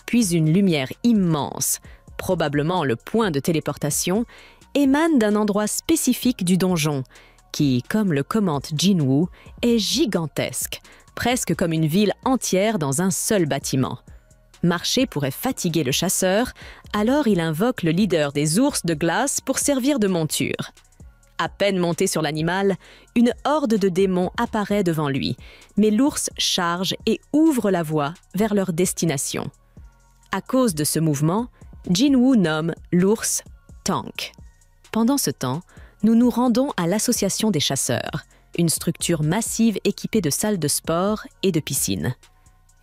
puis une lumière immense, probablement le point de téléportation, émane d'un endroit spécifique du donjon, qui, comme le commente Jin-Woo, est gigantesque, presque comme une ville entière dans un seul bâtiment. Marcher pourrait fatiguer le chasseur, alors il invoque le leader des ours de glace pour servir de monture. À peine monté sur l'animal, une horde de démons apparaît devant lui, mais l'ours charge et ouvre la voie vers leur destination. À cause de ce mouvement, Jin-Woo nomme l'ours Tank. Pendant ce temps, nous nous rendons à l'association des chasseurs, une structure massive équipée de salles de sport et de piscines.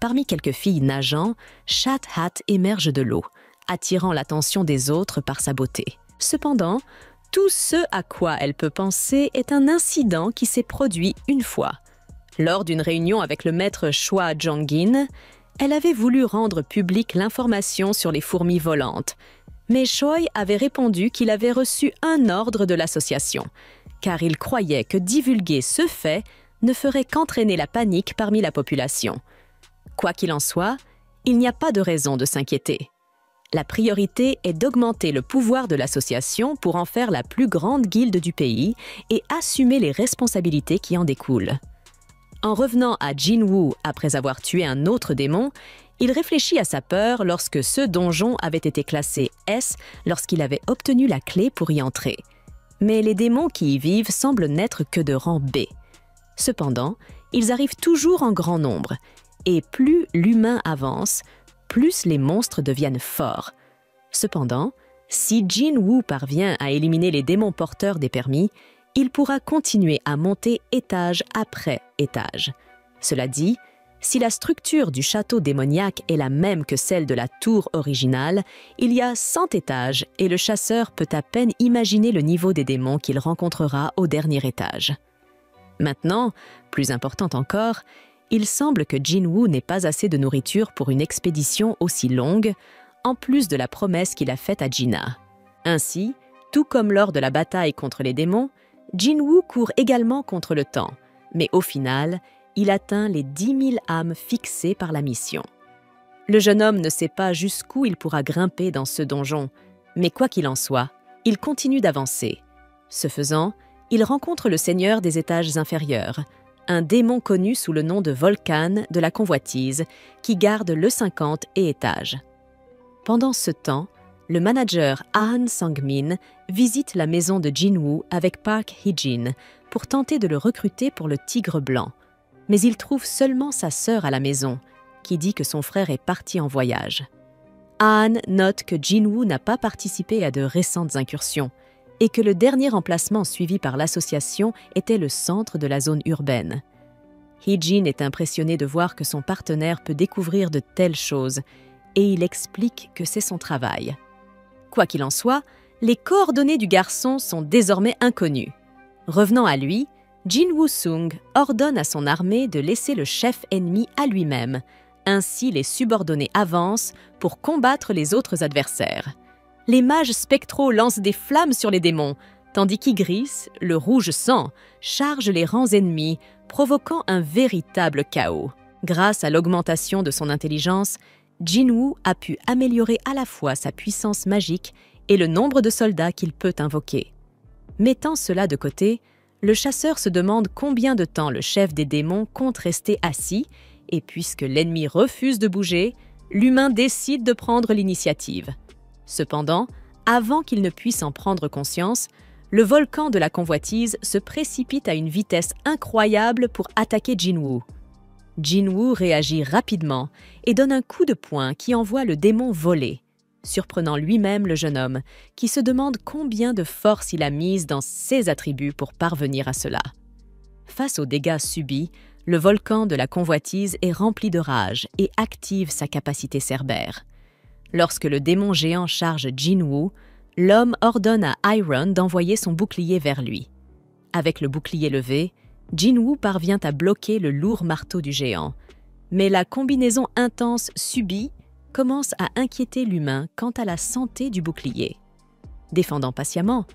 Parmi quelques filles nageant, Chat Hat émerge de l'eau, attirant l'attention des autres par sa beauté. Cependant, tout ce à quoi elle peut penser est un incident qui s'est produit une fois. Lors d'une réunion avec le maître Choi Jong-in, elle avait voulu rendre publique l'information sur les fourmis volantes, mais Choi avait répondu qu'il avait reçu un ordre de l'association, car il croyait que divulguer ce fait ne ferait qu'entraîner la panique parmi la population. Quoi qu'il en soit, il n'y a pas de raison de s'inquiéter. La priorité est d'augmenter le pouvoir de l'association pour en faire la plus grande guilde du pays et assumer les responsabilités qui en découlent. En revenant à Jin-Woo après avoir tué un autre démon, il réfléchit à sa peur lorsque ce donjon avait été classé S lorsqu'il avait obtenu la clé pour y entrer. Mais les démons qui y vivent semblent n'être que de rang B. Cependant, ils arrivent toujours en grand nombre, et plus l'humain avance, plus les monstres deviennent forts. Cependant, si Jin-Woo parvient à éliminer les démons porteurs des permis, il pourra continuer à monter étage après étage. Cela dit, si la structure du château démoniaque est la même que celle de la tour originale, il y a 100 étages et le chasseur peut à peine imaginer le niveau des démons qu'il rencontrera au dernier étage. Maintenant, plus important encore, il semble que Jin-Woo n'ait pas assez de nourriture pour une expédition aussi longue, en plus de la promesse qu'il a faite à Gina. Ainsi, tout comme lors de la bataille contre les démons, Jin-Woo court également contre le temps, mais au final, il atteint les 10 000 âmes fixées par la mission. Le jeune homme ne sait pas jusqu'où il pourra grimper dans ce donjon, mais quoi qu'il en soit, il continue d'avancer. Ce faisant, il rencontre le seigneur des étages inférieurs, un démon connu sous le nom de Volcan de la convoitise, qui garde le 50 et étage. Pendant ce temps, le manager Han Sang-min visite la maison de Jin-Woo avec Park Hee-jin pour tenter de le recruter pour le Tigre Blanc. Mais il trouve seulement sa sœur à la maison, qui dit que son frère est parti en voyage. Han note que Jin-Woo n'a pas participé à de récentes incursions et que le dernier emplacement suivi par l'association était le centre de la zone urbaine. Hee-jin est impressionné de voir que son partenaire peut découvrir de telles choses et il explique que c'est son travail. Quoi qu'il en soit, les coordonnées du garçon sont désormais inconnues. Revenant à lui, Jin-Woo Sung ordonne à son armée de laisser le chef ennemi à lui-même. Ainsi, les subordonnés avancent pour combattre les autres adversaires. Les mages spectraux lancent des flammes sur les démons, tandis qu'Ygris, le rouge sang, charge les rangs ennemis, provoquant un véritable chaos. Grâce à l'augmentation de son intelligence, Jin-Woo a pu améliorer à la fois sa puissance magique et le nombre de soldats qu'il peut invoquer. Mettant cela de côté, le chasseur se demande combien de temps le chef des démons compte rester assis, et puisque l'ennemi refuse de bouger, l'humain décide de prendre l'initiative. Cependant, avant qu'il ne puisse en prendre conscience, le volcan de la convoitise se précipite à une vitesse incroyable pour attaquer Jin-Woo. Jin-Woo réagit rapidement et donne un coup de poing qui envoie le démon voler. surprenant lui-même le jeune homme, qui se demande combien de force il a mise dans ses attributs pour parvenir à cela. Face aux dégâts subis, le volcan de la convoitise est rempli de rage et active sa capacité cerbère. Lorsque le démon géant charge Jinwoo, l'homme ordonne à Iron d'envoyer son bouclier vers lui. Avec le bouclier levé, Jinwoo parvient à bloquer le lourd marteau du géant. Mais la combinaison intense subie commence à inquiéter l'humain quant à la santé du bouclier. Défendant patiemment,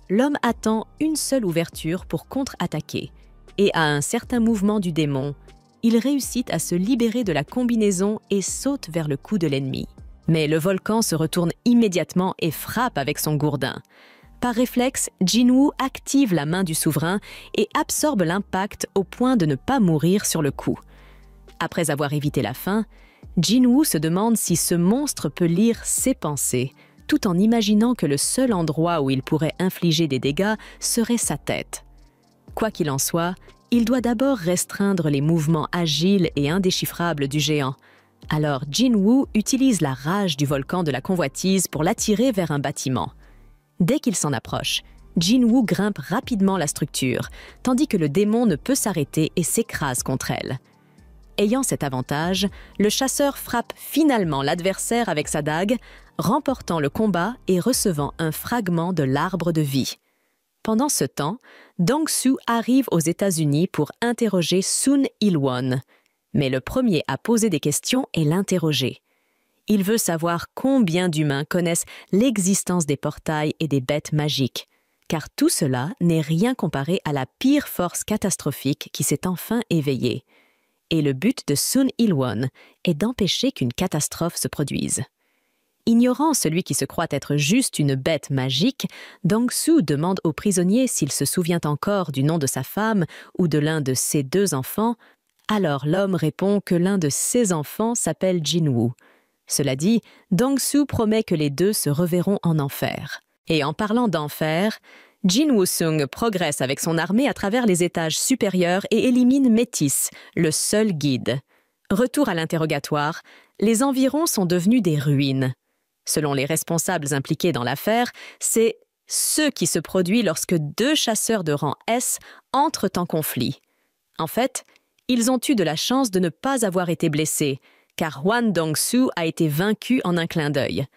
l'homme attend une seule ouverture pour contre-attaquer, et à un certain mouvement du démon, il réussit à se libérer de la combinaison et saute vers le cou de l'ennemi. Mais le volcan se retourne immédiatement et frappe avec son gourdin. Par réflexe, Jinwoo active la main du souverain et absorbe l'impact au point de ne pas mourir sur le coup. Après avoir évité la faim, Jinwoo se demande si ce monstre peut lire ses pensées, tout en imaginant que le seul endroit où il pourrait infliger des dégâts serait sa tête. Quoi qu'il en soit, il doit d'abord restreindre les mouvements agiles et indéchiffrables du géant. Alors Jinwoo utilise la rage du volcan de la convoitise pour l'attirer vers un bâtiment. Dès qu'il s'en approche, Jinwoo grimpe rapidement la structure, tandis que le démon ne peut s'arrêter et s'écrase contre elle. Ayant cet avantage, le chasseur frappe finalement l'adversaire avec sa dague, remportant le combat et recevant un fragment de l'arbre de vie. Pendant ce temps, Dong-Soo arrive aux États-Unis pour interroger Sun Il-won. Mais le premier à poser des questions est l'interrogé. Il veut savoir combien d'humains connaissent l'existence des portails et des bêtes magiques, car tout cela n'est rien comparé à la pire force catastrophique qui s'est enfin éveillée. Et le but de Sun Il-won est d'empêcher qu'une catastrophe se produise. Ignorant celui qui se croit être juste une bête magique, Dong-Soo demande au prisonnier s'il se souvient encore du nom de sa femme ou de l'un de ses 2 enfants. Alors l'homme répond que l'un de ses enfants s'appelle Jinwoo. Cela dit, Dong-Soo promet que les 2 se reverront en enfer. Et en parlant d'enfer, Jin Woo-sung progresse avec son armée à travers les étages supérieurs et élimine Métis, le seul guide. Retour à l'interrogatoire, les environs sont devenus des ruines. Selon les responsables impliqués dans l'affaire, c'est ce qui se produit lorsque 2 chasseurs de rang S entrent en conflit. En fait, ils ont eu de la chance de ne pas avoir été blessés, car Hwan Dong-soo a été vaincu en un clin d'œil.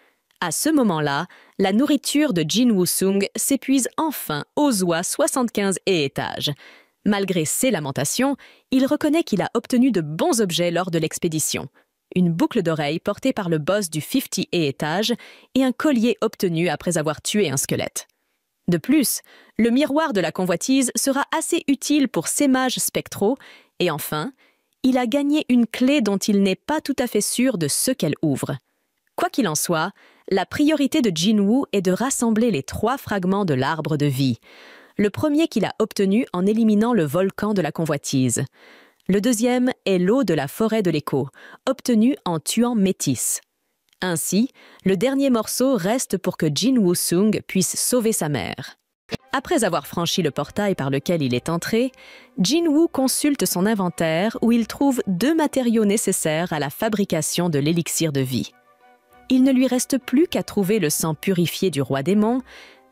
À ce moment-là, la nourriture de Jin Woo-sung s'épuise enfin aux oies 75 et étages. Malgré ses lamentations, il reconnaît qu'il a obtenu de bons objets lors de l'expédition. Une boucle d'oreille portée par le boss du 50 et étage et un collier obtenu après avoir tué un squelette. De plus, le miroir de la convoitise sera assez utile pour ses mages spectraux et enfin, il a gagné une clé dont il n'est pas tout à fait sûr de ce qu'elle ouvre. Quoi qu'il en soit, la priorité de Jinwoo est de rassembler les 3 fragments de l'arbre de vie. Le premier qu'il a obtenu en éliminant le volcan de la convoitise. Le deuxième est l'eau de la forêt de l'écho, obtenue en tuant Métis. Ainsi, le dernier morceau reste pour que Jin Woo-sung puisse sauver sa mère. Après avoir franchi le portail par lequel il est entré, Jinwoo consulte son inventaire où il trouve 2 matériaux nécessaires à la fabrication de l'élixir de vie. Il ne lui reste plus qu'à trouver le sang purifié du roi démon,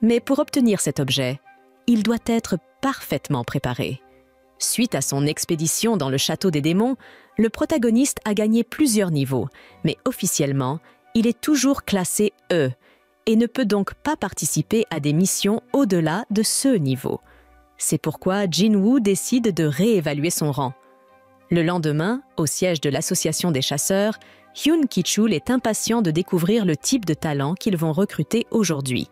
mais pour obtenir cet objet, il doit être parfaitement préparé. Suite à son expédition dans le château des démons, le protagoniste a gagné plusieurs niveaux, mais officiellement, il est toujours classé E et ne peut donc pas participer à des missions au-delà de ce niveau. C'est pourquoi Jinwoo décide de réévaluer son rang. Le lendemain, au siège de l'association des chasseurs, Hyun Ki-chul est impatient de découvrir le type de talent qu'ils vont recruter aujourd'hui.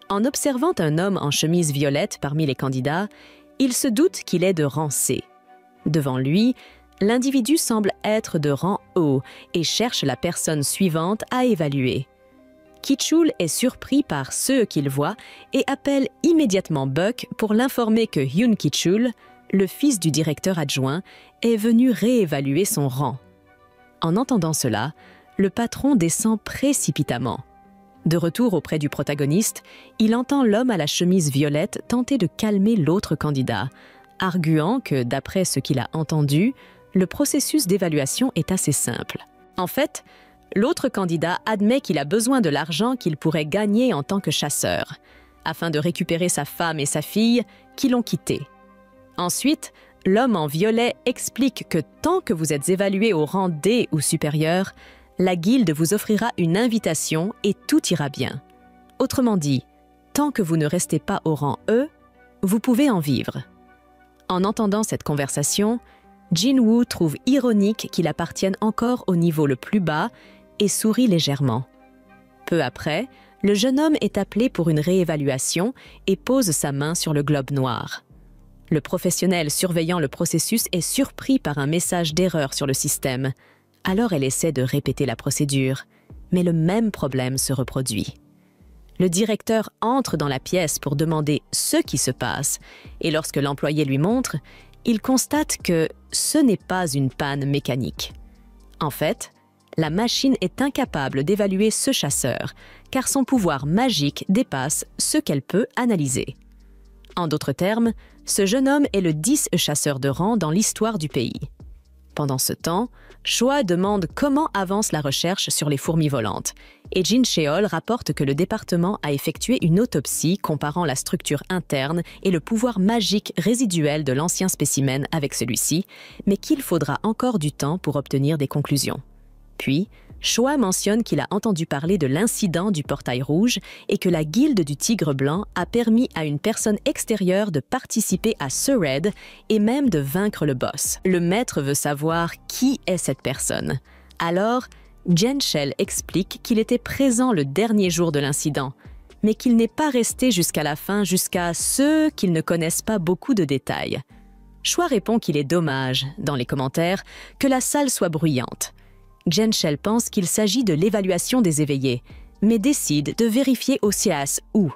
En observant un homme en chemise violette parmi les candidats, il se doute qu'il est de rang C. Devant lui, l'individu semble être de rang O et cherche la personne suivante à évaluer. Ki-chul est surpris par ce qu'il voit et appelle immédiatement Buck pour l'informer que Hyun Ki-chul, le fils du directeur adjoint, est venu réévaluer son rang. En entendant cela, le patron descend précipitamment. De retour auprès du protagoniste, il entend l'homme à la chemise violette tenter de calmer l'autre candidat, arguant que, d'après ce qu'il a entendu, le processus d'évaluation est assez simple. En fait, l'autre candidat admet qu'il a besoin de l'argent qu'il pourrait gagner en tant que chasseur, afin de récupérer sa femme et sa fille qui l'ont quitté. Ensuite, l'homme en violet explique que tant que vous êtes évalué au rang D ou supérieur, la guilde vous offrira une invitation et tout ira bien. Autrement dit, tant que vous ne restez pas au rang E, vous pouvez en vivre. En entendant cette conversation, Jin-woo trouve ironique qu'il appartienne encore au niveau le plus bas et sourit légèrement. Peu après, le jeune homme est appelé pour une réévaluation et pose sa main sur le globe noir. Le professionnel surveillant le processus est surpris par un message d'erreur sur le système. Alors elle essaie de répéter la procédure, mais le même problème se reproduit. Le directeur entre dans la pièce pour demander ce qui se passe, et lorsque l'employé lui montre, il constate que ce n'est pas une panne mécanique. En fait, la machine est incapable d'évaluer ce chasseur, car son pouvoir magique dépasse ce qu'elle peut analyser. En d'autres termes, ce jeune homme est le 10 chasseur de rang dans l'histoire du pays. Pendant ce temps, Choa demande comment avance la recherche sur les fourmis volantes, et Jin Cheol rapporte que le département a effectué une autopsie comparant la structure interne et le pouvoir magique résiduel de l'ancien spécimen avec celui-ci, mais qu'il faudra encore du temps pour obtenir des conclusions. Puis, Choa mentionne qu'il a entendu parler de l'incident du portail rouge et que la guilde du Tigre Blanc a permis à une personne extérieure de participer à ce raid et même de vaincre le boss. Le maître veut savoir qui est cette personne. Alors, Genshel explique qu'il était présent le dernier jour de l'incident, mais qu'il n'est pas resté jusqu'à la fin jusqu'à ceux qu'ils ne connaissent pas beaucoup de détails. Choa répond qu'il est dommage, dans les commentaires, que la salle soit bruyante. Genshel pense qu'il s'agit de l'évaluation des éveillés, mais décide de vérifier au CIAS où.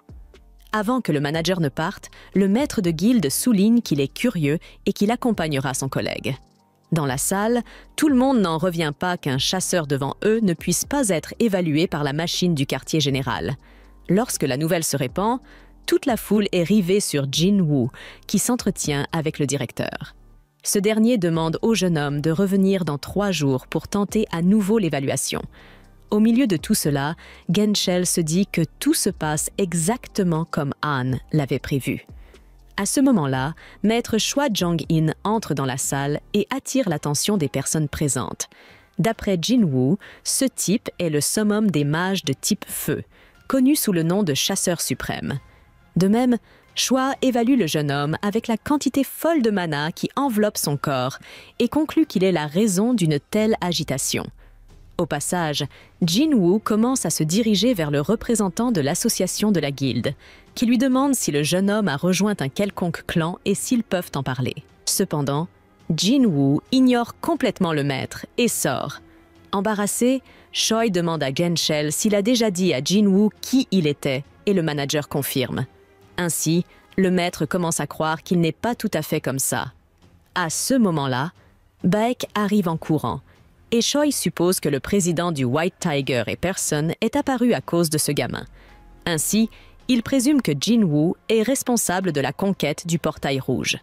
Avant que le manager ne parte, le maître de guilde souligne qu'il est curieux et qu'il accompagnera son collègue. Dans la salle, tout le monde n'en revient pas qu'un chasseur devant eux ne puisse pas être évalué par la machine du quartier général. Lorsque la nouvelle se répand, toute la foule est rivée sur Jin-woo, qui s'entretient avec le directeur. Ce dernier demande au jeune homme de revenir dans 3 jours pour tenter à nouveau l'évaluation. Au milieu de tout cela, Genshel se dit que tout se passe exactement comme Han l'avait prévu. À ce moment-là, maître Choi Jong-in entre dans la salle et attire l'attention des personnes présentes. D'après Jin-woo, ce type est le summum des mages de type feu, connu sous le nom de chasseur suprême. De même, Choa évalue le jeune homme avec la quantité folle de mana qui enveloppe son corps et conclut qu'il est la raison d'une telle agitation. Au passage, Jin-woo commence à se diriger vers le représentant de l'association de la guilde, qui lui demande si le jeune homme a rejoint un quelconque clan et s'ils peuvent en parler. Cependant, Jin-woo ignore complètement le maître et sort. Embarrassé, Choi demande à Genshel s'il a déjà dit à Jin-woo qui il était et le manager confirme. Ainsi, le maître commence à croire qu'il n'est pas tout à fait comme ça. À ce moment-là, Baek arrive en courant, et Choi suppose que le président du White Tiger et Person est apparu à cause de ce gamin. Ainsi, il présume que Jin-woo est responsable de la conquête du portail rouge.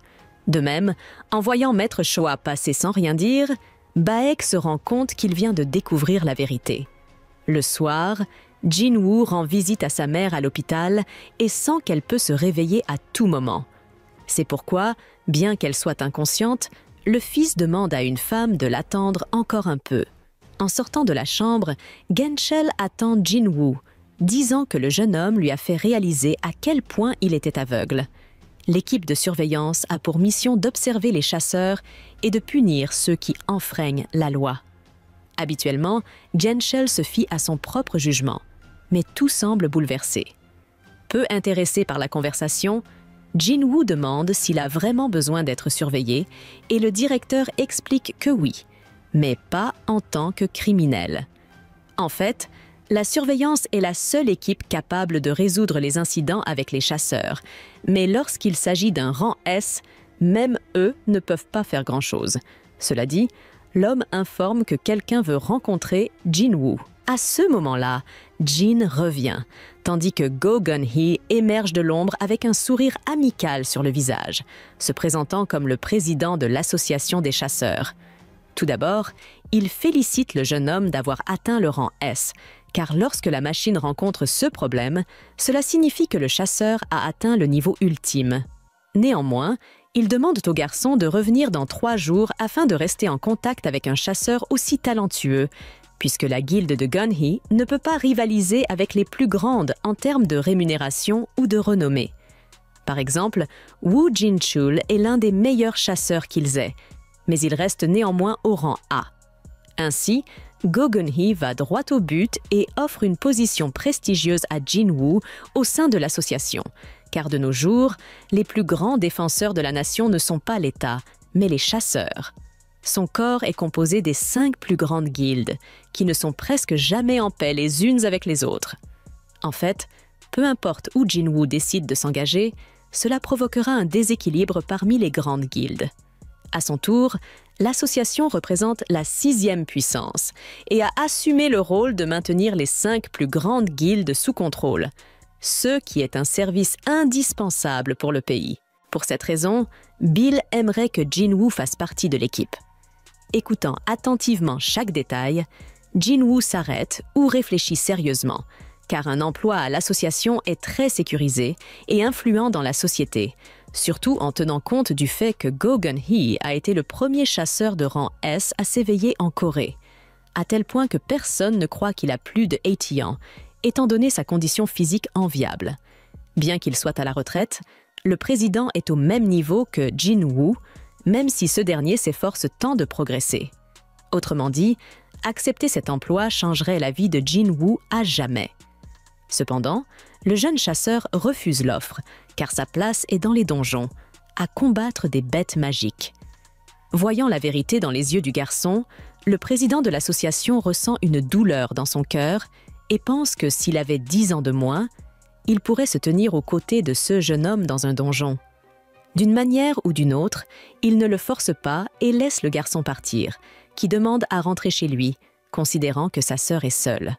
De même, en voyant maître Choa passer sans rien dire, Baek se rend compte qu'il vient de découvrir la vérité. Le soir, Jin-woo rend visite à sa mère à l'hôpital et sent qu'elle peut se réveiller à tout moment. C'est pourquoi, bien qu'elle soit inconsciente, le fils demande à une femme de l'attendre encore un peu. En sortant de la chambre, Genshel attend Jin-woo, disant que le jeune homme lui a fait réaliser à quel point il était aveugle. L'équipe de surveillance a pour mission d'observer les chasseurs et de punir ceux qui enfreignent la loi. Habituellement, Genshel se fie à son propre jugement, mais tout semble bouleversé. Peu intéressé par la conversation, Jin-woo demande s'il a vraiment besoin d'être surveillé et le directeur explique que oui, mais pas en tant que criminel. En fait, la surveillance est la seule équipe capable de résoudre les incidents avec les chasseurs, mais lorsqu'il s'agit d'un rang S, même eux ne peuvent pas faire grand-chose. Cela dit, l'homme informe que quelqu'un veut rencontrer Jin-woo. À ce moment-là, Jin revient, tandis que Go Gun-hee émerge de l'ombre avec un sourire amical sur le visage, se présentant comme le président de l'association des chasseurs. Tout d'abord, il félicite le jeune homme d'avoir atteint le rang S, car lorsque la machine rencontre ce problème, cela signifie que le chasseur a atteint le niveau ultime. Néanmoins, il demande au garçon de revenir dans 3 jours afin de rester en contact avec un chasseur aussi talentueux, puisque la guilde de Gunhee ne peut pas rivaliser avec les plus grandes en termes de rémunération ou de renommée. Par exemple, Woo Jin-chul est l'un des meilleurs chasseurs qu'ils aient, mais il reste néanmoins au rang A. Ainsi, Go Gunhee va droit au but et offre une position prestigieuse à Jin-woo au sein de l'association, car de nos jours, les plus grands défenseurs de la nation ne sont pas l'État, mais les chasseurs. Son corps est composé des 5 plus grandes guildes, qui ne sont presque jamais en paix les unes avec les autres. En fait, peu importe où Jin-woo décide de s'engager, cela provoquera un déséquilibre parmi les grandes guildes. À son tour, l'association représente la 6e puissance et a assumé le rôle de maintenir les 5 plus grandes guildes sous contrôle, ce qui est un service indispensable pour le pays. Pour cette raison, Bill aimerait que Jin-woo fasse partie de l'équipe. Écoutant attentivement chaque détail, Jin-woo s'arrête ou réfléchit sérieusement, car un emploi à l'association est très sécurisé et influent dans la société, surtout en tenant compte du fait que Go Gunhee a été le premier chasseur de rang S à s'éveiller en Corée, à tel point que personne ne croit qu'il a plus de 80 ans, étant donné sa condition physique enviable. Bien qu'il soit à la retraite, le président est au même niveau que Jin-woo, même si ce dernier s'efforce tant de progresser. Autrement dit, accepter cet emploi changerait la vie de Jin-woo à jamais. Cependant, le jeune chasseur refuse l'offre, car sa place est dans les donjons, à combattre des bêtes magiques. Voyant la vérité dans les yeux du garçon, le président de l'association ressent une douleur dans son cœur et pense que s'il avait 10 ans de moins, il pourrait se tenir aux côtés de ce jeune homme dans un donjon. D'une manière ou d'une autre, il ne le force pas et laisse le garçon partir, qui demande à rentrer chez lui, considérant que sa sœur est seule.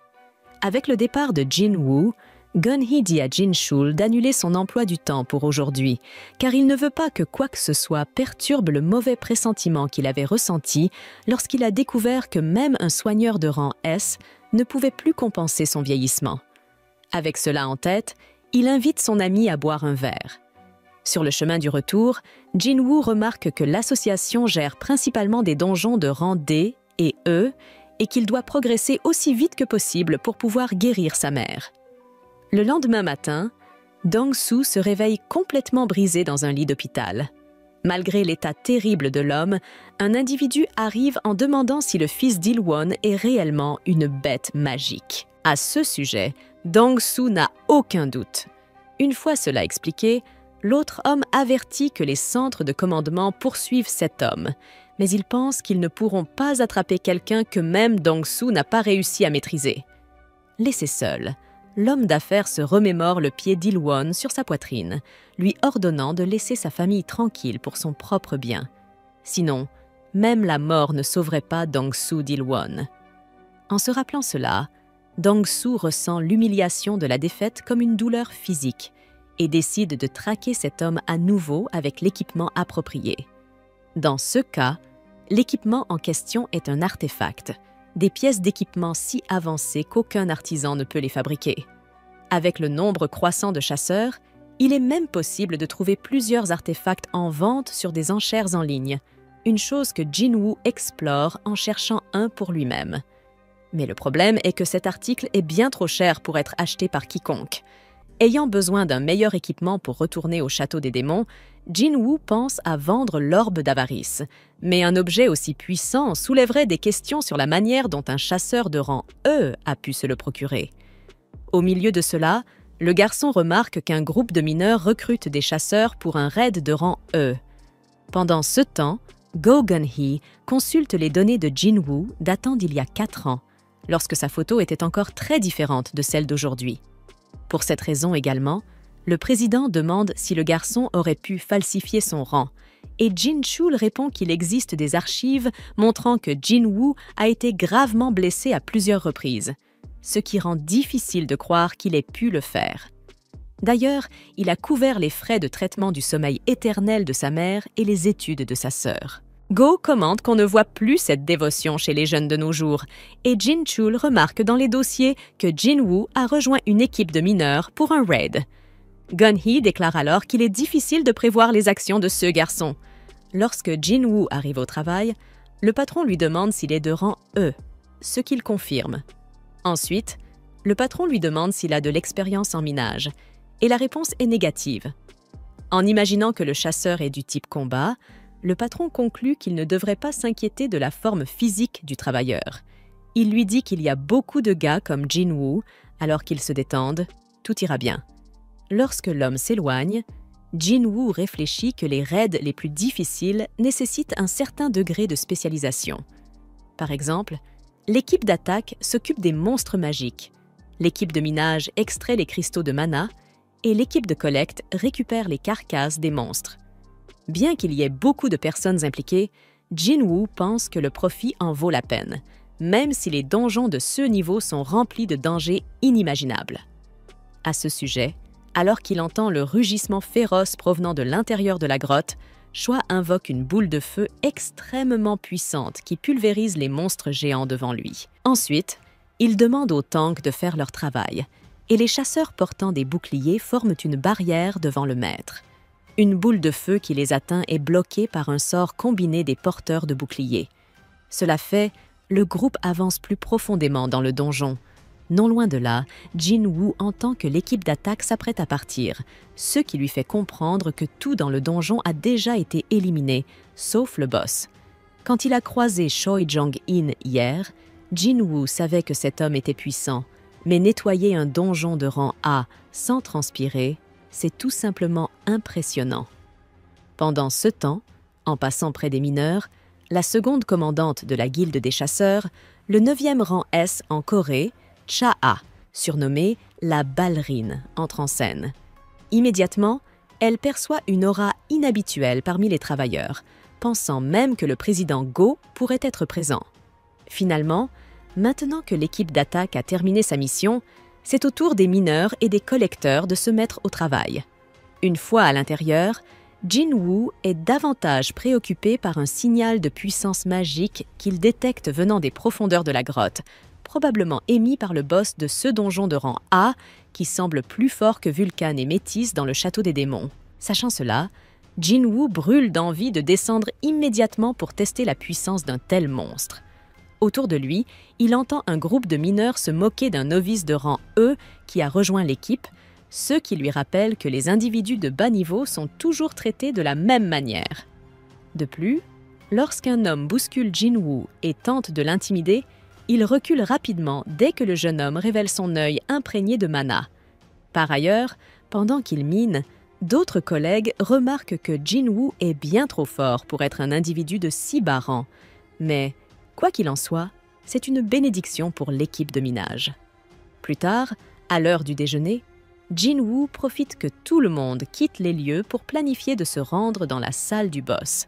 Avec le départ de Jin-woo, Gunhee dit à Jin-chul d'annuler son emploi du temps pour aujourd'hui, car il ne veut pas que quoi que ce soit perturbe le mauvais pressentiment qu'il avait ressenti lorsqu'il a découvert que même un soigneur de rang S ne pouvait plus compenser son vieillissement. Avec cela en tête, il invite son ami à boire un verre. Sur le chemin du retour, Jin-woo remarque que l'association gère principalement des donjons de rang D et E et qu'il doit progresser aussi vite que possible pour pouvoir guérir sa mère. Le lendemain matin, Dong-soo se réveille complètement brisé dans un lit d'hôpital. Malgré l'état terrible de l'homme, un individu arrive en demandant si le fils d'Il-won est réellement une bête magique. À ce sujet, Dong-soo n'a aucun doute. Une fois cela expliqué, l'autre homme avertit que les centres de commandement poursuivent cet homme, mais ils pensent qu'ils ne pourront pas attraper quelqu'un que même Dong-soo n'a pas réussi à maîtriser. Laissé seul, l'homme d'affaires se remémore le pied d'Il-won sur sa poitrine, lui ordonnant de laisser sa famille tranquille pour son propre bien. Sinon, même la mort ne sauverait pas Dong-soo d'Il-won. En se rappelant cela, Dong-soo ressent l'humiliation de la défaite comme une douleur physique et décide de traquer cet homme à nouveau avec l'équipement approprié. Dans ce cas, l'équipement en question est un artefact, des pièces d'équipement si avancées qu'aucun artisan ne peut les fabriquer. Avec le nombre croissant de chasseurs, il est même possible de trouver plusieurs artefacts en vente sur des enchères en ligne, une chose que Jin-woo explore en cherchant un pour lui-même. Mais le problème est que cet article est bien trop cher pour être acheté par quiconque. Ayant besoin d'un meilleur équipement pour retourner au château des démons, Jin-woo pense à vendre l'orbe d'avarice. Mais un objet aussi puissant soulèverait des questions sur la manière dont un chasseur de rang E a pu se le procurer. Au milieu de cela, le garçon remarque qu'un groupe de mineurs recrute des chasseurs pour un raid de rang E. Pendant ce temps, Go Gunhee consulte les données de Jin-woo datant d'il y a 4 ans, lorsque sa photo était encore très différente de celle d'aujourd'hui. Pour cette raison également, le président demande si le garçon aurait pu falsifier son rang, et Jin-chul répond qu'il existe des archives montrant que Jin-woo a été gravement blessé à plusieurs reprises, ce qui rend difficile de croire qu'il ait pu le faire. D'ailleurs, il a couvert les frais de traitement du sommeil éternel de sa mère et les études de sa sœur. Go commente qu'on ne voit plus cette dévotion chez les jeunes de nos jours et Jin-chul remarque dans les dossiers que Jin-woo a rejoint une équipe de mineurs pour un raid. Gun-hee déclare alors qu'il est difficile de prévoir les actions de ce garçon. Lorsque Jin-woo arrive au travail, le patron lui demande s'il est de rang E, ce qu'il confirme. Ensuite, le patron lui demande s'il a de l'expérience en minage, et la réponse est négative. En imaginant que le chasseur est du type combat, le patron conclut qu'il ne devrait pas s'inquiéter de la forme physique du travailleur. Il lui dit qu'il y a beaucoup de gars comme Jin-woo, alors qu'ils se détendent, tout ira bien. Lorsque l'homme s'éloigne, Jin-woo réfléchit que les raids les plus difficiles nécessitent un certain degré de spécialisation. Par exemple, l'équipe d'attaque s'occupe des monstres magiques, l'équipe de minage extrait les cristaux de mana et l'équipe de collecte récupère les carcasses des monstres. Bien qu'il y ait beaucoup de personnes impliquées, Jin-woo pense que le profit en vaut la peine, même si les donjons de ce niveau sont remplis de dangers inimaginables. À ce sujet, alors qu'il entend le rugissement féroce provenant de l'intérieur de la grotte, Choi invoque une boule de feu extrêmement puissante qui pulvérise les monstres géants devant lui. Ensuite, il demande aux tanks de faire leur travail, et les chasseurs portant des boucliers forment une barrière devant le maître. Une boule de feu qui les atteint est bloquée par un sort combiné des porteurs de boucliers. Cela fait, le groupe avance plus profondément dans le donjon. Non loin de là, Jin-woo entend que l'équipe d'attaque s'apprête à partir, ce qui lui fait comprendre que tout dans le donjon a déjà été éliminé, sauf le boss. Quand il a croisé Choi Jong-in hier, Jin-woo savait que cet homme était puissant, mais nettoyer un donjon de rang A sans transpirer, c'est tout simplement impressionnant. Pendant ce temps, en passant près des mineurs, la seconde commandante de la guilde des chasseurs, le 9e rang S en Corée, Cha-ha, surnommée la ballerine, entre en scène. Immédiatement, elle perçoit une aura inhabituelle parmi les travailleurs, pensant même que le président Go pourrait être présent. Finalement, maintenant que l'équipe d'attaque a terminé sa mission, c'est au tour des mineurs et des collecteurs de se mettre au travail. Une fois à l'intérieur, Jin-woo est davantage préoccupé par un signal de puissance magique qu'il détecte venant des profondeurs de la grotte, probablement émis par le boss de ce donjon de rang A qui semble plus fort que Vulcan et Métis dans le château des démons. Sachant cela, Jin-woo brûle d'envie de descendre immédiatement pour tester la puissance d'un tel monstre. Autour de lui, il entend un groupe de mineurs se moquer d'un novice de rang E qui a rejoint l'équipe, ce qui lui rappelle que les individus de bas niveau sont toujours traités de la même manière. De plus, lorsqu'un homme bouscule Jin-woo et tente de l'intimider, il recule rapidement dès que le jeune homme révèle son œil imprégné de mana. Par ailleurs, pendant qu'il mine, d'autres collègues remarquent que Jin-woo est bien trop fort pour être un individu de si bas rang. Mais, quoi qu'il en soit, c'est une bénédiction pour l'équipe de minage. Plus tard, à l'heure du déjeuner, Jin-woo profite que tout le monde quitte les lieux pour planifier de se rendre dans la salle du boss.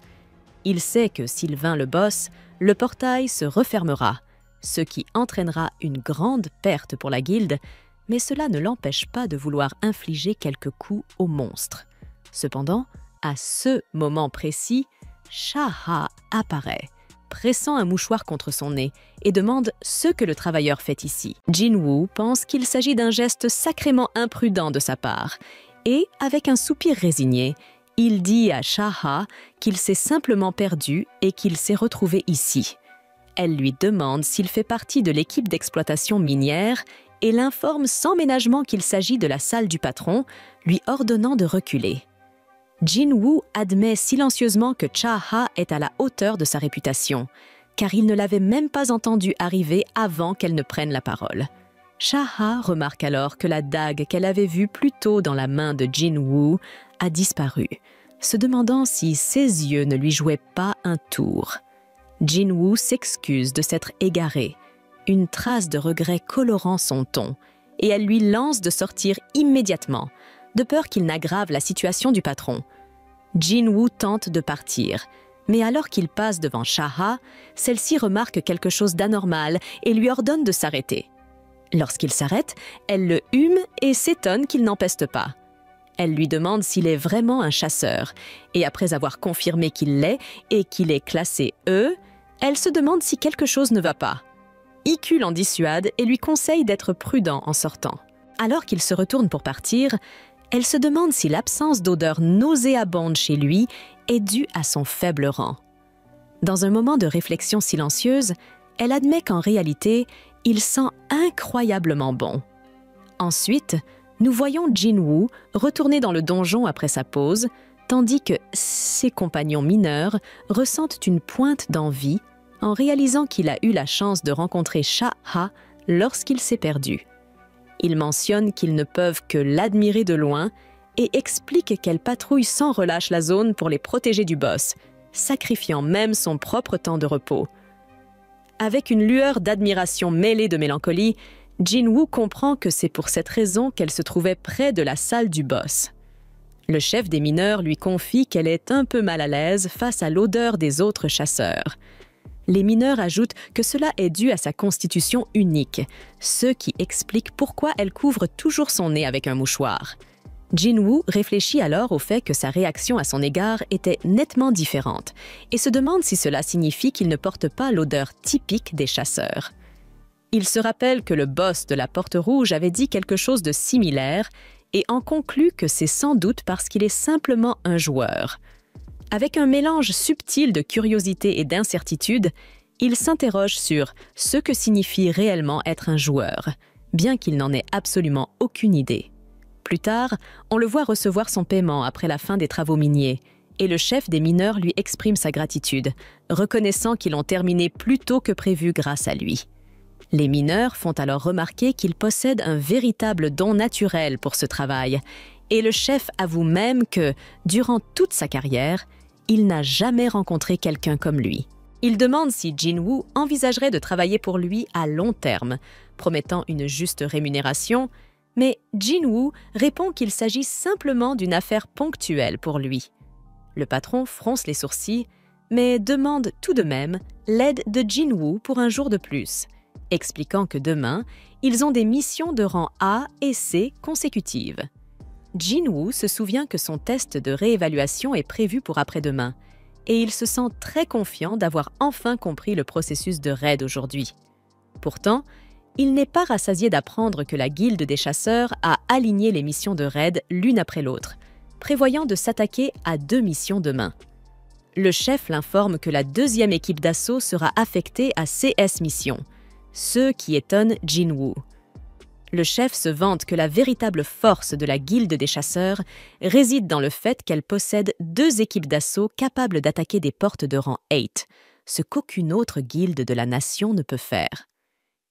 Il sait que s'il vainc le boss, le portail se refermera, ce qui entraînera une grande perte pour la guilde, mais cela ne l'empêche pas de vouloir infliger quelques coups au monstre. Cependant, à ce moment précis, Cha-ha apparaît, pressant un mouchoir contre son nez, et demande ce que le travailleur fait ici. Jin-woo pense qu'il s'agit d'un geste sacrément imprudent de sa part, et, avec un soupir résigné, il dit à Cha-ha qu'il s'est simplement perdu et qu'il s'est retrouvé ici. Elle lui demande s'il fait partie de l'équipe d'exploitation minière et l'informe sans ménagement qu'il s'agit de la salle du patron, lui ordonnant de reculer. Jin-woo admet silencieusement que Cha-ha est à la hauteur de sa réputation, car il ne l'avait même pas entendue arriver avant qu'elle ne prenne la parole. Cha-ha remarque alors que la dague qu'elle avait vue plus tôt dans la main de Jin-woo a disparu, se demandant si ses yeux ne lui jouaient pas un tour. Jin-woo s'excuse de s'être égaré, une trace de regret colorant son ton, et elle lui lance de sortir immédiatement, de peur qu'il n'aggrave la situation du patron. Jin-woo tente de partir, mais alors qu'il passe devant Cha-ha, celle-ci remarque quelque chose d'anormal et lui ordonne de s'arrêter. Lorsqu'il s'arrête, elle le hume et s'étonne qu'il n'en peste pas. Elle lui demande s'il est vraiment un chasseur, et après avoir confirmé qu'il l'est et qu'il est classé E, elle se demande si quelque chose ne va pas. Ikku l'en dissuade et lui conseille d'être prudent en sortant. Alors qu'il se retourne pour partir, elle se demande si l'absence d'odeur nauséabonde chez lui est due à son faible rang. Dans un moment de réflexion silencieuse, elle admet qu'en réalité, il sent incroyablement bon. Ensuite, nous voyons Jin-woo retourner dans le donjon après sa pause, tandis que ses compagnons mineurs ressentent une pointe d'envie en réalisant qu'il a eu la chance de rencontrer Cha-ha lorsqu'il s'est perdu. Ils mentionnent qu'ils ne peuvent que l'admirer de loin et expliquent qu'elle patrouille sans relâche la zone pour les protéger du boss, sacrifiant même son propre temps de repos. Avec une lueur d'admiration mêlée de mélancolie, Jin-woo comprend que c'est pour cette raison qu'elle se trouvait près de la salle du boss. Le chef des mineurs lui confie qu'elle est un peu mal à l'aise face à l'odeur des autres chasseurs. Les mineurs ajoutent que cela est dû à sa constitution unique, ce qui explique pourquoi elle couvre toujours son nez avec un mouchoir. Jin-woo réfléchit alors au fait que sa réaction à son égard était nettement différente et se demande si cela signifie qu'il ne porte pas l'odeur typique des chasseurs. Il se rappelle que le boss de la Porte Rouge avait dit quelque chose de similaire et en conclut que c'est sans doute parce qu'il est simplement un joueur. Avec un mélange subtil de curiosité et d'incertitude, il s'interroge sur ce que signifie réellement être un joueur, bien qu'il n'en ait absolument aucune idée. Plus tard, on le voit recevoir son paiement après la fin des travaux miniers, et le chef des mineurs lui exprime sa gratitude, reconnaissant qu'ils ont terminé plus tôt que prévu grâce à lui. Les mineurs font alors remarquer qu'il possède un véritable don naturel pour ce travail, et le chef avoue même que, durant toute sa carrière, il n'a jamais rencontré quelqu'un comme lui. Il demande si Jin-woo envisagerait de travailler pour lui à long terme, promettant une juste rémunération, mais Jin-woo répond qu'il s'agit simplement d'une affaire ponctuelle pour lui. Le patron fronce les sourcils, mais demande tout de même l'aide de Jin-woo pour un jour de plus, expliquant que demain, ils ont des missions de rang A et C consécutives. Jin-woo se souvient que son test de réévaluation est prévu pour après-demain, et il se sent très confiant d'avoir enfin compris le processus de raid aujourd'hui. Pourtant, il n'est pas rassasié d'apprendre que la guilde des chasseurs a aligné les missions de raid l'une après l'autre, prévoyant de s'attaquer à 2 missions demain. Le chef l'informe que la 2e équipe d'assaut sera affectée à CS Mission, ce qui étonne Jin-woo. Le chef se vante que la véritable force de la guilde des chasseurs réside dans le fait qu'elle possède 2 équipes d'assaut capables d'attaquer des portes de rang 8, ce qu'aucune autre guilde de la nation ne peut faire.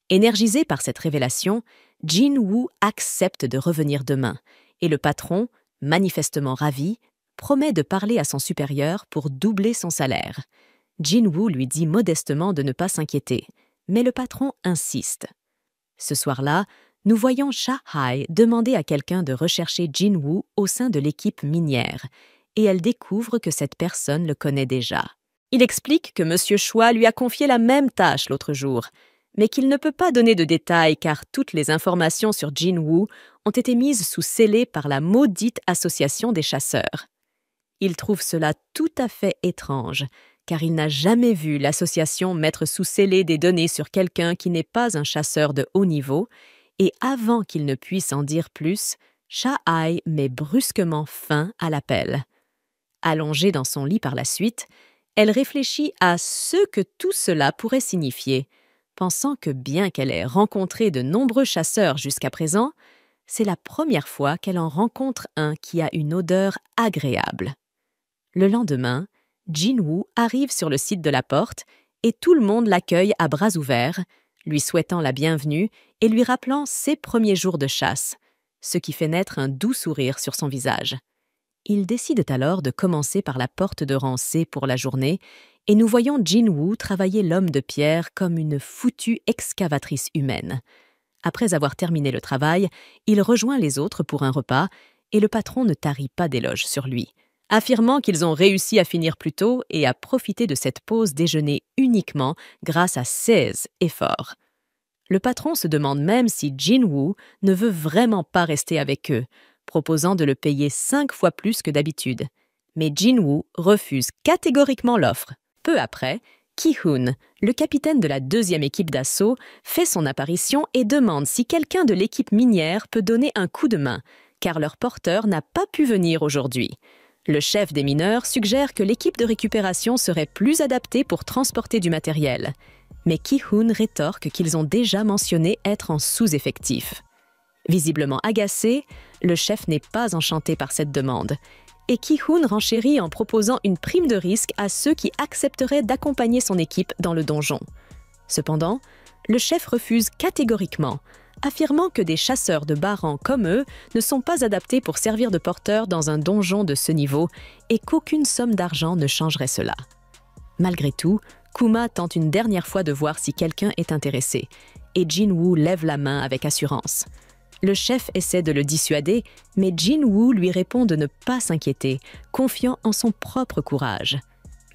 Énergisé par cette révélation, Jin-woo accepte de revenir demain, et le patron, manifestement ravi, promet de parler à son supérieur pour doubler son salaire. Jin-woo lui dit modestement de ne pas s'inquiéter, mais le patron insiste. Ce soir-là, nous voyons Cha-ha demander à quelqu'un de rechercher Jin-woo au sein de l'équipe minière, et elle découvre que cette personne le connaît déjà. Il explique que M. Choi lui a confié la même tâche l'autre jour, mais qu'il ne peut pas donner de détails car toutes les informations sur Jin-woo ont été mises sous scellé par la maudite association des chasseurs. Il trouve cela tout à fait étrange, car il n'a jamais vu l'association mettre sous scellé des données sur quelqu'un qui n'est pas un chasseur de haut niveau, et avant qu'il ne puisse en dire plus, Cha-ha met brusquement fin à l'appel. Allongée dans son lit par la suite, elle réfléchit à ce que tout cela pourrait signifier, pensant que bien qu'elle ait rencontré de nombreux chasseurs jusqu'à présent, c'est la première fois qu'elle en rencontre un qui a une odeur agréable. Le lendemain, Jin-woo arrive sur le site de la porte et tout le monde l'accueille à bras ouverts, lui souhaitant la bienvenue et lui rappelant ses premiers jours de chasse, ce qui fait naître un doux sourire sur son visage. Ils décident alors de commencer par la porte de rang C pour la journée et nous voyons Jin-woo travailler l'homme de pierre comme une foutue excavatrice humaine. Après avoir terminé le travail, il rejoint les autres pour un repas et le patron ne tarit pas d'éloges sur lui, affirmant qu'ils ont réussi à finir plus tôt et à profiter de cette pause déjeuner uniquement grâce à 16 efforts. Le patron se demande même si Jin-woo ne veut vraiment pas rester avec eux, proposant de le payer 5 fois plus que d'habitude. Mais Jin-woo refuse catégoriquement l'offre. Peu après, Ki-hoon, le capitaine de la deuxième équipe d'assaut, fait son apparition et demande si quelqu'un de l'équipe minière peut donner un coup de main, car leur porteur n'a pas pu venir aujourd'hui. Le chef des mineurs suggère que l'équipe de récupération serait plus adaptée pour transporter du matériel. Mais Ki-hoon rétorque qu'ils ont déjà mentionné être en sous-effectif. Visiblement agacé, le chef n'est pas enchanté par cette demande. Et Ki-hoon renchérit en proposant une prime de risque à ceux qui accepteraient d'accompagner son équipe dans le donjon. Cependant, le chef refuse catégoriquement, affirmant que des chasseurs de bas rang comme eux ne sont pas adaptés pour servir de porteurs dans un donjon de ce niveau et qu'aucune somme d'argent ne changerait cela. Malgré tout, Kuma tente une dernière fois de voir si quelqu'un est intéressé, et Jin-woo lève la main avec assurance. Le chef essaie de le dissuader, mais Jin-woo lui répond de ne pas s'inquiéter, confiant en son propre courage.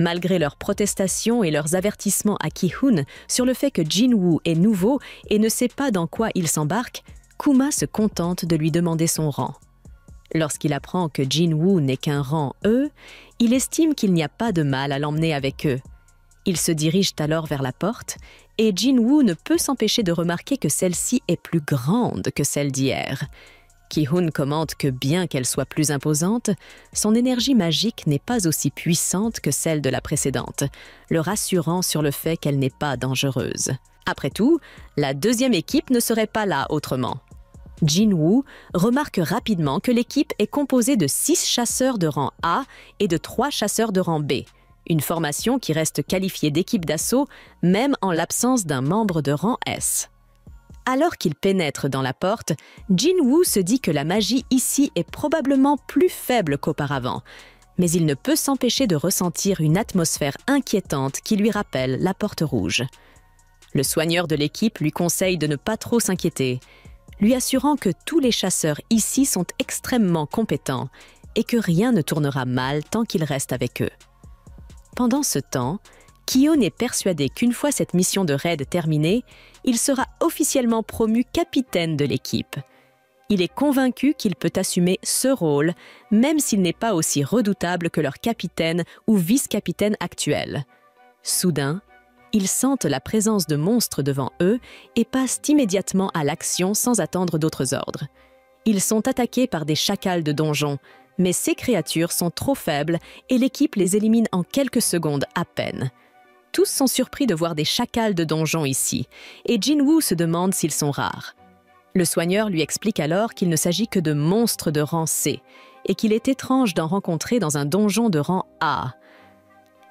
Malgré leurs protestations et leurs avertissements à Ki-hoon sur le fait que Jin-woo est nouveau et ne sait pas dans quoi il s'embarque, Kuma se contente de lui demander son rang. Lorsqu'il apprend que Jin-woo n'est qu'un rang E, il estime qu'il n'y a pas de mal à l'emmener avec eux. Ils se dirigent alors vers la porte et Jin-woo ne peut s'empêcher de remarquer que celle-ci est plus grande que celle d'hier. Ki-hoon commente que bien qu'elle soit plus imposante, son énergie magique n'est pas aussi puissante que celle de la précédente, le rassurant sur le fait qu'elle n'est pas dangereuse. Après tout, la deuxième équipe ne serait pas là autrement. Jin-woo remarque rapidement que l'équipe est composée de 6 chasseurs de rang A et de 3 chasseurs de rang B, une formation qui reste qualifiée d'équipe d'assaut même en l'absence d'un membre de rang S. Alors qu'il pénètre dans la porte, Jin-woo se dit que la magie ici est probablement plus faible qu'auparavant, mais il ne peut s'empêcher de ressentir une atmosphère inquiétante qui lui rappelle la porte rouge. Le soigneur de l'équipe lui conseille de ne pas trop s'inquiéter, lui assurant que tous les chasseurs ici sont extrêmement compétents et que rien ne tournera mal tant qu'il reste avec eux. Pendant ce temps, Ki-hoon est persuadé qu'une fois cette mission de raid terminée, il sera officiellement promu capitaine de l'équipe. Il est convaincu qu'il peut assumer ce rôle, même s'il n'est pas aussi redoutable que leur capitaine ou vice-capitaine actuel. Soudain, ils sentent la présence de monstres devant eux et passent immédiatement à l'action sans attendre d'autres ordres. Ils sont attaqués par des chacals de donjon, mais ces créatures sont trop faibles et l'équipe les élimine en quelques secondes à peine. Tous sont surpris de voir des chacals de donjon ici, et Jin-woo se demande s'ils sont rares. Le soigneur lui explique alors qu'il ne s'agit que de monstres de rang C, et qu'il est étrange d'en rencontrer dans un donjon de rang A.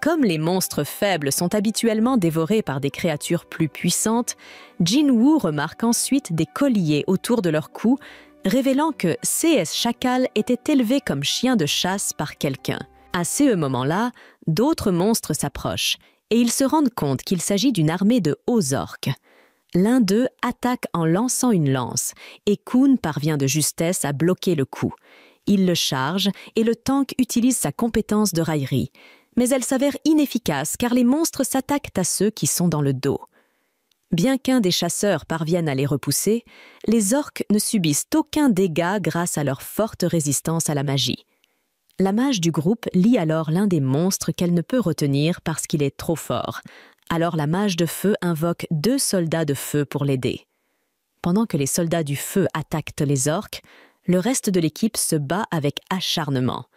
Comme les monstres faibles sont habituellement dévorés par des créatures plus puissantes, Jin-woo remarque ensuite des colliers autour de leur cou, révélant que CS Chacal était élevé comme chien de chasse par quelqu'un. À ce moment-là, d'autres monstres s'approchent, et ils se rendent compte qu'il s'agit d'une armée de hauts orques. L'un d'eux attaque en lançant une lance, et Kun parvient de justesse à bloquer le coup. Il le charge, et le tank utilise sa compétence de raillerie. Mais elle s'avère inefficace, car les monstres s'attaquent à ceux qui sont dans le dos. Bien qu'un des chasseurs parvienne à les repousser, les orques ne subissent aucun dégât grâce à leur forte résistance à la magie. La mage du groupe lie alors l'un des monstres qu'elle ne peut retenir parce qu'il est trop fort. Alors la mage de feu invoque 2 soldats de feu pour l'aider. Pendant que les soldats du feu attaquent les orques, le reste de l'équipe se bat avec acharnement.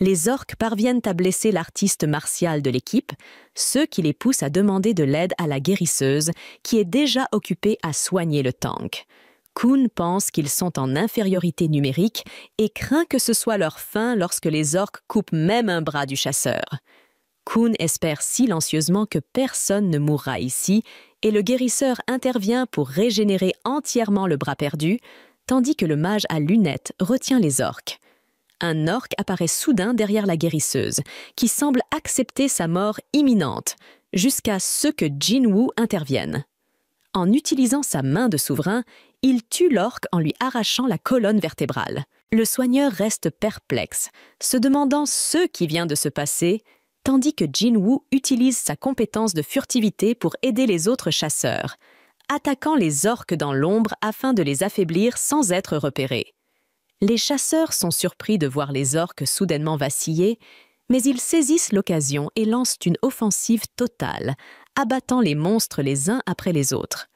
Les orques parviennent à blesser l'artiste martial de l'équipe, ce qui les pousse à demander de l'aide à la guérisseuse, qui est déjà occupée à soigner le tank. Kun pense qu'ils sont en infériorité numérique et craint que ce soit leur fin lorsque les orques coupent même un bras du chasseur. Kun espère silencieusement que personne ne mourra ici et le guérisseur intervient pour régénérer entièrement le bras perdu, tandis que le mage à lunettes retient les orques. Un orque apparaît soudain derrière la guérisseuse, qui semble accepter sa mort imminente, jusqu'à ce que Jin-woo intervienne. En utilisant sa main de souverain, il tue l'orque en lui arrachant la colonne vertébrale. Le soigneur reste perplexe, se demandant ce qui vient de se passer, tandis que Jin-woo utilise sa compétence de furtivité pour aider les autres chasseurs, attaquant les orques dans l'ombre afin de les affaiblir sans être repérés. Les chasseurs sont surpris de voir les orques soudainement vaciller, mais ils saisissent l'occasion et lancent une offensive totale, abattant les monstres les uns après les autres.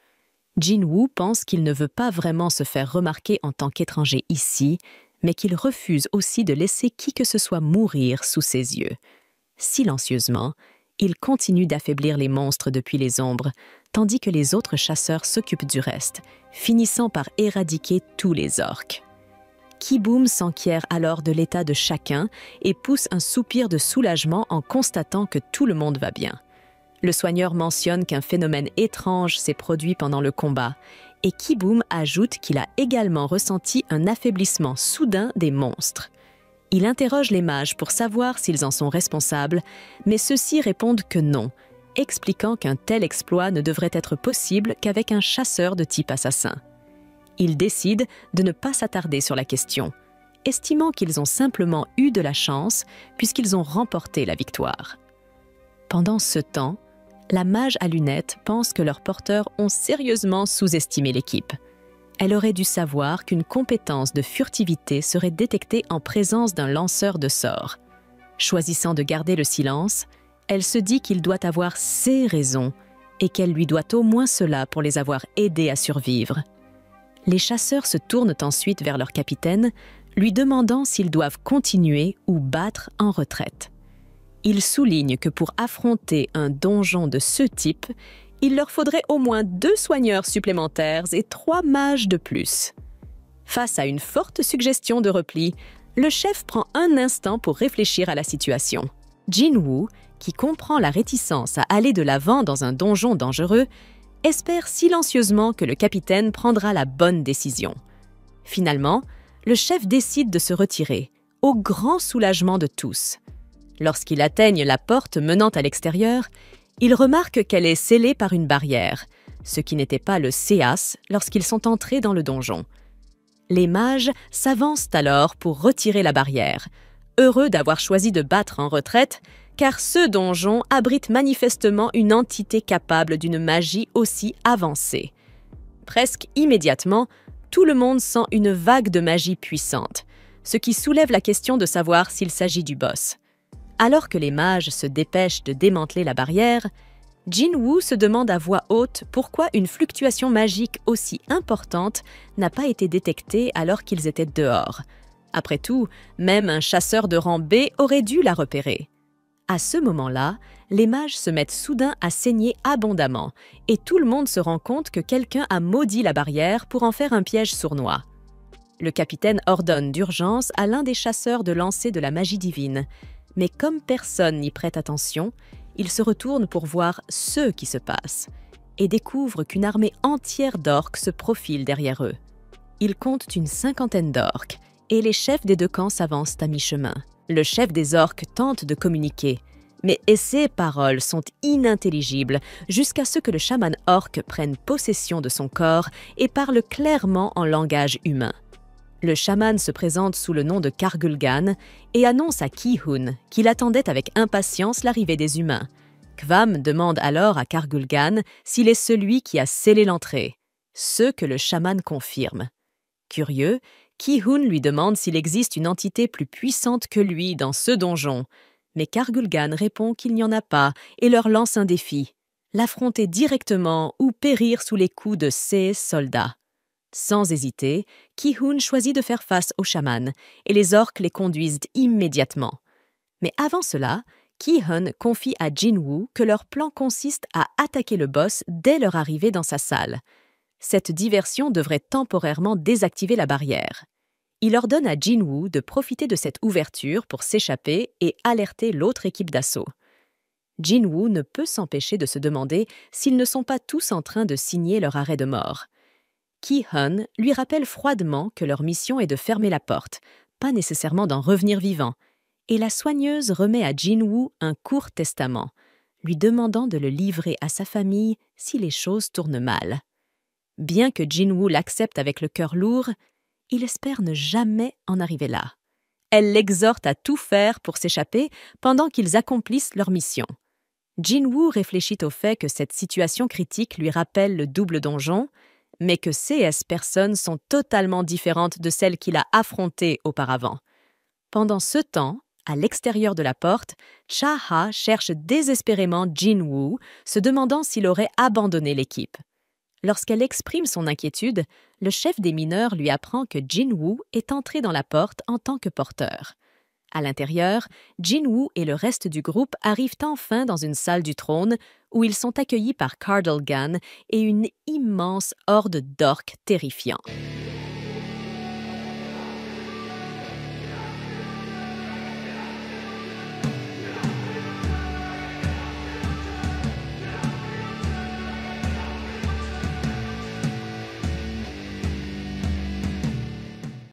Jin-Woo pense qu'il ne veut pas vraiment se faire remarquer en tant qu'étranger ici, mais qu'il refuse aussi de laisser qui que ce soit mourir sous ses yeux. Silencieusement, il continue d'affaiblir les monstres depuis les ombres, tandis que les autres chasseurs s'occupent du reste, finissant par éradiquer tous les orques. Ki-Boom s'enquiert alors de l'état de chacun et pousse un soupir de soulagement en constatant que tout le monde va bien. Le soigneur mentionne qu'un phénomène étrange s'est produit pendant le combat, et Ki-Boom ajoute qu'il a également ressenti un affaiblissement soudain des monstres. Il interroge les mages pour savoir s'ils en sont responsables, mais ceux-ci répondent que non, expliquant qu'un tel exploit ne devrait être possible qu'avec un chasseur de type assassin. Il décide de ne pas s'attarder sur la question, estimant qu'ils ont simplement eu de la chance puisqu'ils ont remporté la victoire. Pendant ce temps, la mage à lunettes pense que leurs porteurs ont sérieusement sous-estimé l'équipe. Elle aurait dû savoir qu'une compétence de furtivité serait détectée en présence d'un lanceur de sorts. Choisissant de garder le silence, elle se dit qu'il doit avoir ses raisons et qu'elle lui doit au moins cela pour les avoir aidés à survivre. Les chasseurs se tournent ensuite vers leur capitaine, lui demandant s'ils doivent continuer ou battre en retraite. Il souligne que pour affronter un donjon de ce type, il leur faudrait au moins 2 soigneurs supplémentaires et 3 mages de plus. Face à une forte suggestion de repli, le chef prend un instant pour réfléchir à la situation. Jin-Woo, qui comprend la réticence à aller de l'avant dans un donjon dangereux, espère silencieusement que le capitaine prendra la bonne décision. Finalement, le chef décide de se retirer, au grand soulagement de tous. Lorsqu'il atteigne la porte menant à l'extérieur, il remarque qu'elle est scellée par une barrière, ce qui n'était pas le séas lorsqu'ils sont entrés dans le donjon. Les mages s'avancent alors pour retirer la barrière, heureux d'avoir choisi de battre en retraite, car ce donjon abrite manifestement une entité capable d'une magie aussi avancée. Presque immédiatement, tout le monde sent une vague de magie puissante, ce qui soulève la question de savoir s'il s'agit du boss. Alors que les mages se dépêchent de démanteler la barrière, Jin-Woo se demande à voix haute pourquoi une fluctuation magique aussi importante n'a pas été détectée alors qu'ils étaient dehors. Après tout, même un chasseur de rang B aurait dû la repérer. À ce moment-là, les mages se mettent soudain à saigner abondamment et tout le monde se rend compte que quelqu'un a maudit la barrière pour en faire un piège sournois. Le capitaine ordonne d'urgence à l'un des chasseurs de lancer de la magie divine, mais comme personne n'y prête attention, il se retourne pour voir ce qui se passe et découvre qu'une armée entière d'orques se profile derrière eux. Ils comptent une 50aine d'orques et les chefs des 2 camps s'avancent à mi-chemin. Le chef des orques tente de communiquer, mais ses paroles sont inintelligibles jusqu'à ce que le chaman orque prenne possession de son corps et parle clairement en langage humain. Le chaman se présente sous le nom de Kargulgan et annonce à Ki-Hun qu'il attendait avec impatience l'arrivée des humains. Kvam demande alors à Kargulgan s'il est celui qui a scellé l'entrée, ce que le chaman confirme. Curieux, Ki-Hun lui demande s'il existe une entité plus puissante que lui dans ce donjon, mais Kargulgan répond qu'il n'y en a pas et leur lance un défi, l'affronter directement ou périr sous les coups de ses soldats. Sans hésiter, Ki-Hun choisit de faire face au chaman et les orques les conduisent immédiatement. Mais avant cela, Ki-Hun confie à Jin-Woo que leur plan consiste à attaquer le boss dès leur arrivée dans sa salle. Cette diversion devrait temporairement désactiver la barrière. Il ordonne à Jin-Woo de profiter de cette ouverture pour s'échapper et alerter l'autre équipe d'assaut. Jin-Woo ne peut s'empêcher de se demander s'ils ne sont pas tous en train de signer leur arrêt de mort. Ki-Hun lui rappelle froidement que leur mission est de fermer la porte, pas nécessairement d'en revenir vivant, et la soigneuse remet à Jin-Woo un court testament, lui demandant de le livrer à sa famille si les choses tournent mal. Bien que Jin-Woo l'accepte avec le cœur lourd, il espère ne jamais en arriver là. Elle l'exhorte à tout faire pour s'échapper pendant qu'ils accomplissent leur mission. Jin-Woo réfléchit au fait que cette situation critique lui rappelle le double donjon, mais que CS personnes sont totalement différentes de celles qu'il a affrontées auparavant. Pendant ce temps, à l'extérieur de la porte, Cha-Ha cherche désespérément Jin-Woo, se demandant s'il aurait abandonné l'équipe. Lorsqu'elle exprime son inquiétude, le chef des mineurs lui apprend que Jin-Woo est entré dans la porte en tant que porteur. À l'intérieur, Jin-Woo et le reste du groupe arrivent enfin dans une salle du trône où ils sont accueillis par Cardle Gun et une immense horde d'orques terrifiants.